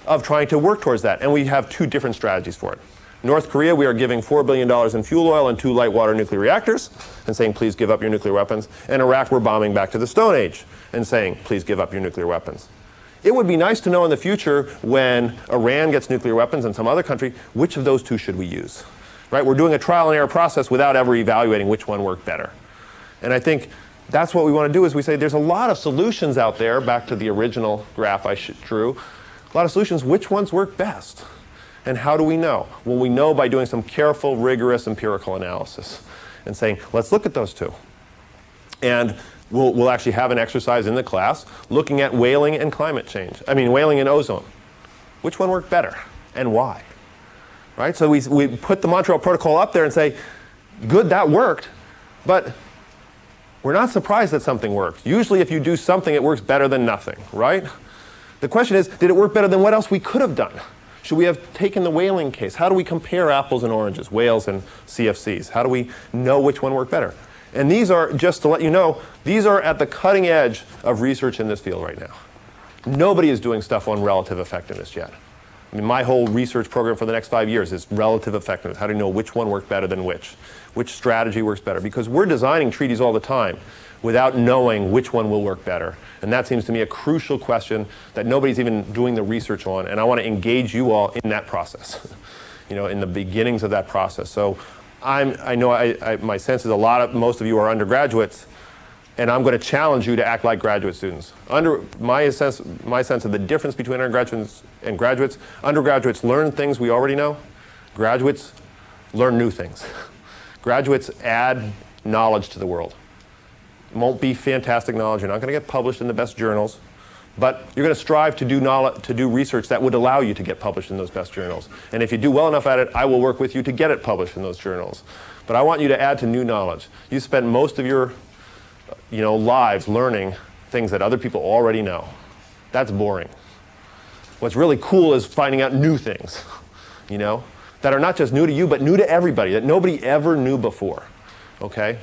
of trying to work towards that. And we have two different strategies for it. North Korea, we are giving $4 billion in fuel oil and 2 light water nuclear reactors and saying, please give up your nuclear weapons. And Iraq, we're bombing back to the Stone Age and saying, please give up your nuclear weapons. It would be nice to know in the future when Iran gets nuclear weapons and some other country, which of those two should we use? Right? We're doing a trial and error process without ever evaluating which one worked better. And I think that's what we want to do is we say there's a lot of solutions out there, back to the original graph I drew, a lot of solutions, which ones work best? And how do we know? Well, we know by doing some careful, rigorous empirical analysis and saying, let's look at those two. And we'll actually have an exercise in the class looking at whaling and climate change. Whaling and ozone. Which one worked better and why? Right? So we put the Montreal Protocol up there and say, good, that worked, but we're not surprised that something worked. Usually if you do something, it works better than nothing, right? The question is, did it work better than what else we could have done? Should we have taken the whaling case? How do we compare apples and oranges, whales and CFCs? How do we know which one worked better? And these are, just to let you know, these are at the cutting edge of research in this field right now. Nobody is doing stuff on relative effectiveness yet. My whole research program for the next 5 years is relative effectiveness. How do you know which one worked better than which strategy works better? Because we're designing treaties all the time without knowing which one will work better. And that seems to me a crucial question that nobody's even doing the research on. And I want to engage you all in that process, in the beginnings of that process. So I know my sense is most of you are undergraduates, and I'm going to challenge you to act like graduate students. My sense of the difference between undergraduates and graduates, undergraduates learn things we already know. Graduates learn new things. Graduates add knowledge to the world. It won't be fantastic knowledge. You're not going to get published in the best journals, but you're going to strive to do research that would allow you to get published in those best journals. And if you do well enough at it, I will work with you to get it published in those journals. But I want you to add to new knowledge. You spend most of your lives learning things that other people already know. That's boring. What's really cool is finding out new things, you know, that are not just new to you, but new to everybody, that nobody ever knew before, okay?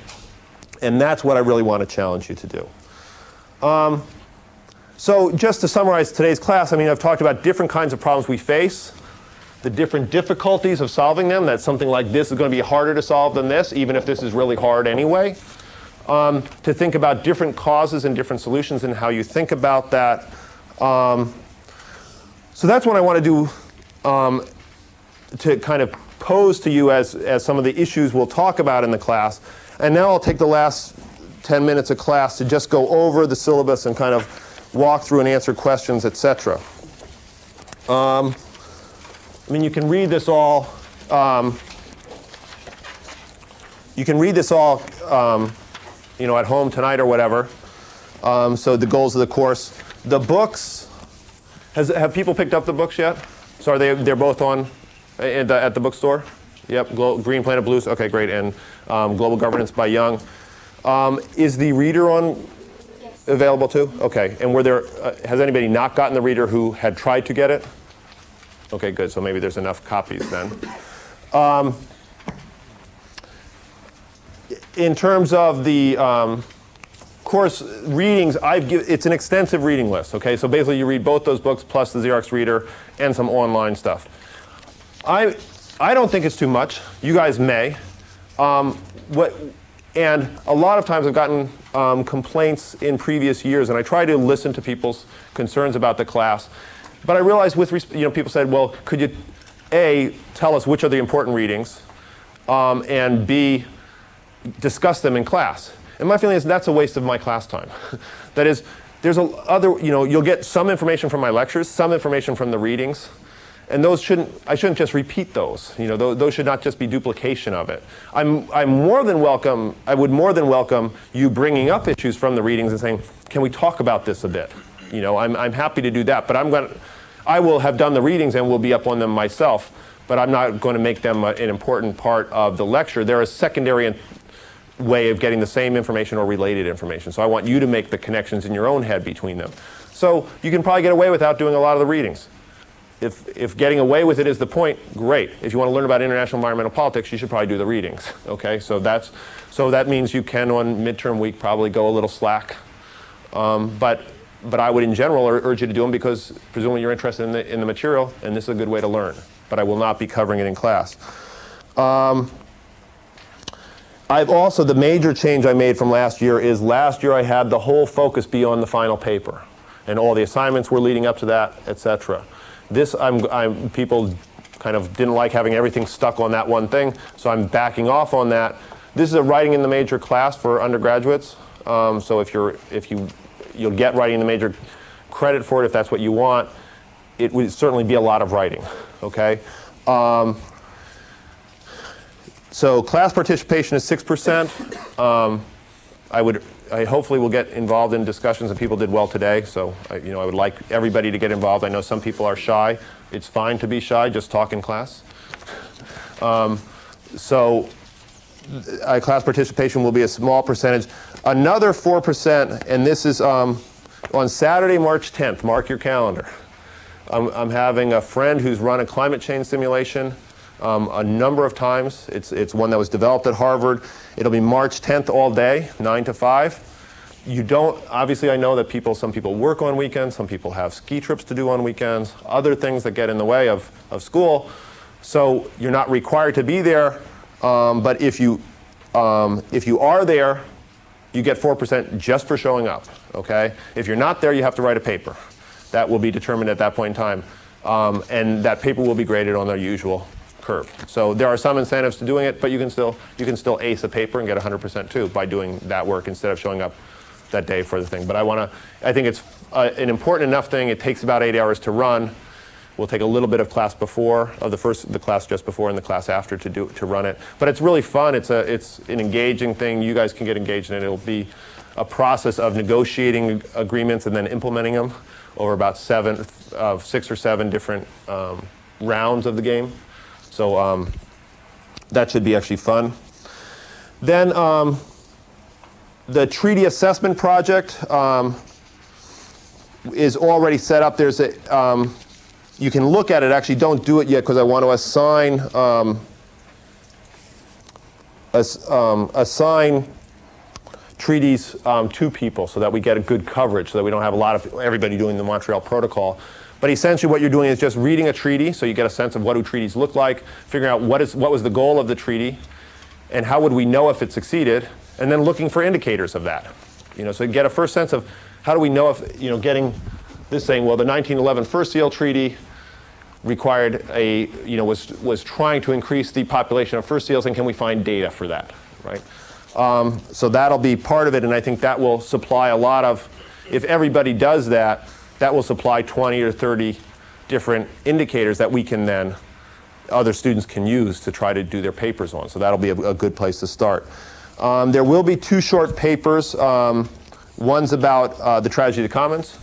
And that's what I really want to challenge you to do. So just to summarize today's class, I mean, I've talked about different kinds of problems we face, the different difficulties of solving them, that something like this is going to be harder to solve than this, even if this is really hard anyway. To think about different causes and different solutions and how you think about that. So that's what I want to do to kind of pose to you as some of the issues we'll talk about in the class. And now I'll take the last 10 minutes of class to just go over the syllabus and kind of walk through and answer questions, etc. I mean, you can read this all. You can read this all, you know, at home tonight or whatever. So the goals of the course, the books. Have people picked up the books yet? So they're both on at the bookstore? Yep. Green Planet Blues. Okay, great. And Global Governance by Young. Is the reader on? Yes. Available too? Okay. And has anybody not gotten the reader who had tried to get it? Okay, good. So maybe there's enough copies then. In terms of the course readings, it's an extensive reading list. Okay, so basically you read both those books plus the Xerox reader and some online stuff. I don't think it's too much. You guys may. And a lot of times I've gotten complaints in previous years, and I try to listen to people's concerns about the class. But I realized people said, well, could you, A, tell us which are the important readings, and B, discuss them in class. And my feeling is that's a waste of my class time. That is, there's you'll get some information from my lectures, some information from the readings, and I shouldn't just repeat those. You know, those should not just be duplication of it. I would more than welcome you bringing up issues from the readings and saying, can we talk about this a bit? You know, I'm happy to do that, but I will have done the readings and will be up on them myself, but I'm not going to make them an important part of the lecture. They're a secondary way of getting the same information or related information. So I want you to make the connections in your own head between them. So you can probably get away without doing a lot of the readings. If getting away with it is the point, great. If you want to learn about international environmental politics, you should probably do the readings. Okay, so that means you can on midterm week probably go a little slack. But I would in general urge you to do them because presumably you're interested in the material, and this is a good way to learn. But I will not be covering it in class. The major change I made from last year is last year I had the whole focus be on the final paper, and all the assignments were leading up to that, etc. People kind of didn't like having everything stuck on that one thing, so I'm backing off on that. This is a writing in the major class for undergraduates, so you'll get writing in the major credit for it if that's what you want. It would certainly be a lot of writing, okay? So class participation is 6%. I hopefully will get involved in discussions, and people did well today, so I would like everybody to get involved. I know some people are shy. It's fine to be shy, just talk in class. Class participation will be a small percentage. Another 4%, and this is on Saturday, March 10th. Mark your calendar. I'm having a friend who's run a climate change simulation a number of times. It's one that was developed at Harvard. It'll be March 10th all day, 9 to 5. Obviously I know that some people work on weekends, some people have ski trips to do on weekends, other things that get in the way of school. So you're not required to be there, but if you are there, you get 4% just for showing up, okay? If you're not there, you have to write a paper. That will be determined at that point in time, and that paper will be graded on their usual curve. So there are some incentives to doing it, but you can still ace a paper and get 100% too by doing that work instead of showing up that day for the thing. But I think it's an important enough thing. It takes about 8 hours to run. We'll take a little bit of class before, of the class just before and the class after to run it. But it's really fun. It's an engaging thing. You guys can get engaged in it. It'll be a process of negotiating agreements and then implementing them over about 6 or 7 different rounds of the game. So that should be actually fun. Then the treaty assessment project, is already set up. There's a, you can look at it. Actually, don't do it yet because I want to assign treaties to people so that we get a good coverage, so that we don't have a lot of everybody doing the Montreal Protocol. But essentially what you're doing is just reading a treaty, so you get a sense of what do treaties look like, figuring out what was the goal of the treaty, and how would we know if it succeeded, and then looking for indicators of that. So you get a first sense of how do we know if, getting this saying, well, the 1911 Fur Seal Treaty required was trying to increase the population of fur seals, and can we find data for that, right? So that'll be part of it, and I think that will supply a lot of, if everybody does that, that will supply 20 or 30 different indicators that we can then, other students can use to try to do their papers on. So that'll be a good place to start. There will be 2 short papers. One's about the tragedy of the commons,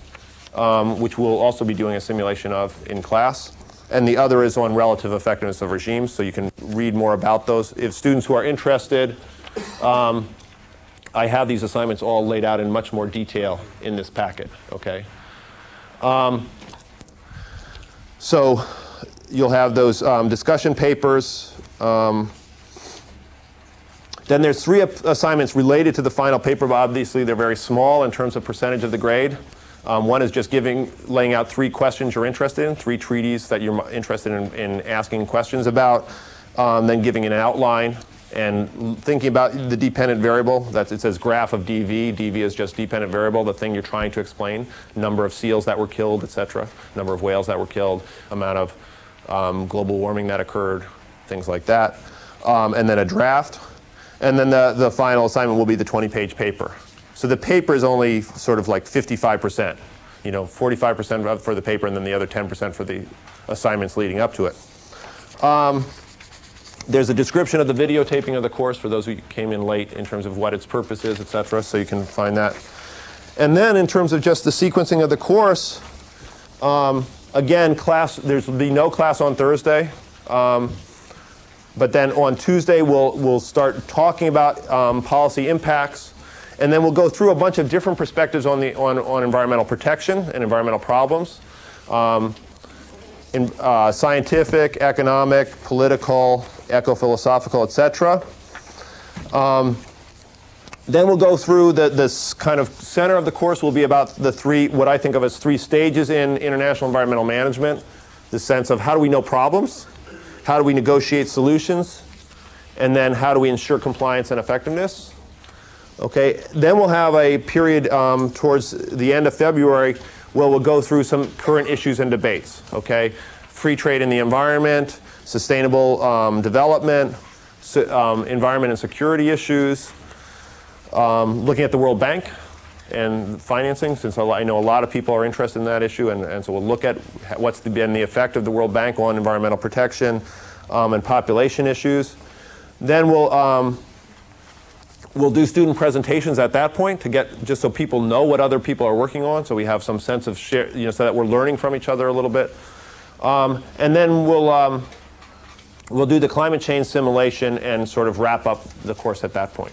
which we'll also be doing a simulation of in class. And the other is on relative effectiveness of regimes, so you can read more about those. If students who are interested, I have these assignments all laid out in much more detail in this packet, okay? So you'll have those discussion papers. Then there's 3 assignments related to the final paper, but obviously they're very small in terms of percentage of the grade. One is just laying out 3 questions you're interested in, 3 treaties that you're interested in asking questions about, then giving an outline and thinking about the dependent variable. It says graph of DV. DV is just dependent variable, the thing you're trying to explain, number of seals that were killed, etc., number of whales that were killed, amount of global warming that occurred, things like that, and then a draft. And then the final assignment will be the 20-page paper. So the paper is only sort of like 55%, 45% for the paper, and then the other 10% for the assignments leading up to it. There's a description of the videotaping of the course for those who came in late in terms of what its purpose is, et cetera, so you can find that. And then in terms of just the sequencing of the course, again, there's be no class on Thursday. But then on Tuesday, we'll start talking about policy impacts. And then we'll go through a bunch of different perspectives on environmental protection and environmental problems. Scientific, economic, political, eco-philosophical, etc. Then we'll go through this kind of center of the course will be about what I think of as 3 stages in international environmental management. The sense of how do we know problems, how do we negotiate solutions, and then how do we ensure compliance and effectiveness. Okay, then we'll have a period towards the end of February where we'll go through some current issues and debates. Okay, free trade in the environment, sustainable development, environment and security issues, looking at the World Bank and financing, since I know a lot of people are interested in that issue, and so we'll look at what's been the effect of the World Bank on environmental protection and population issues. Then we'll do student presentations at that point just so people know what other people are working on, so we have some sense of share, so that we're learning from each other a little bit. And then we'll do the climate change simulation and sort of wrap up the course at that point.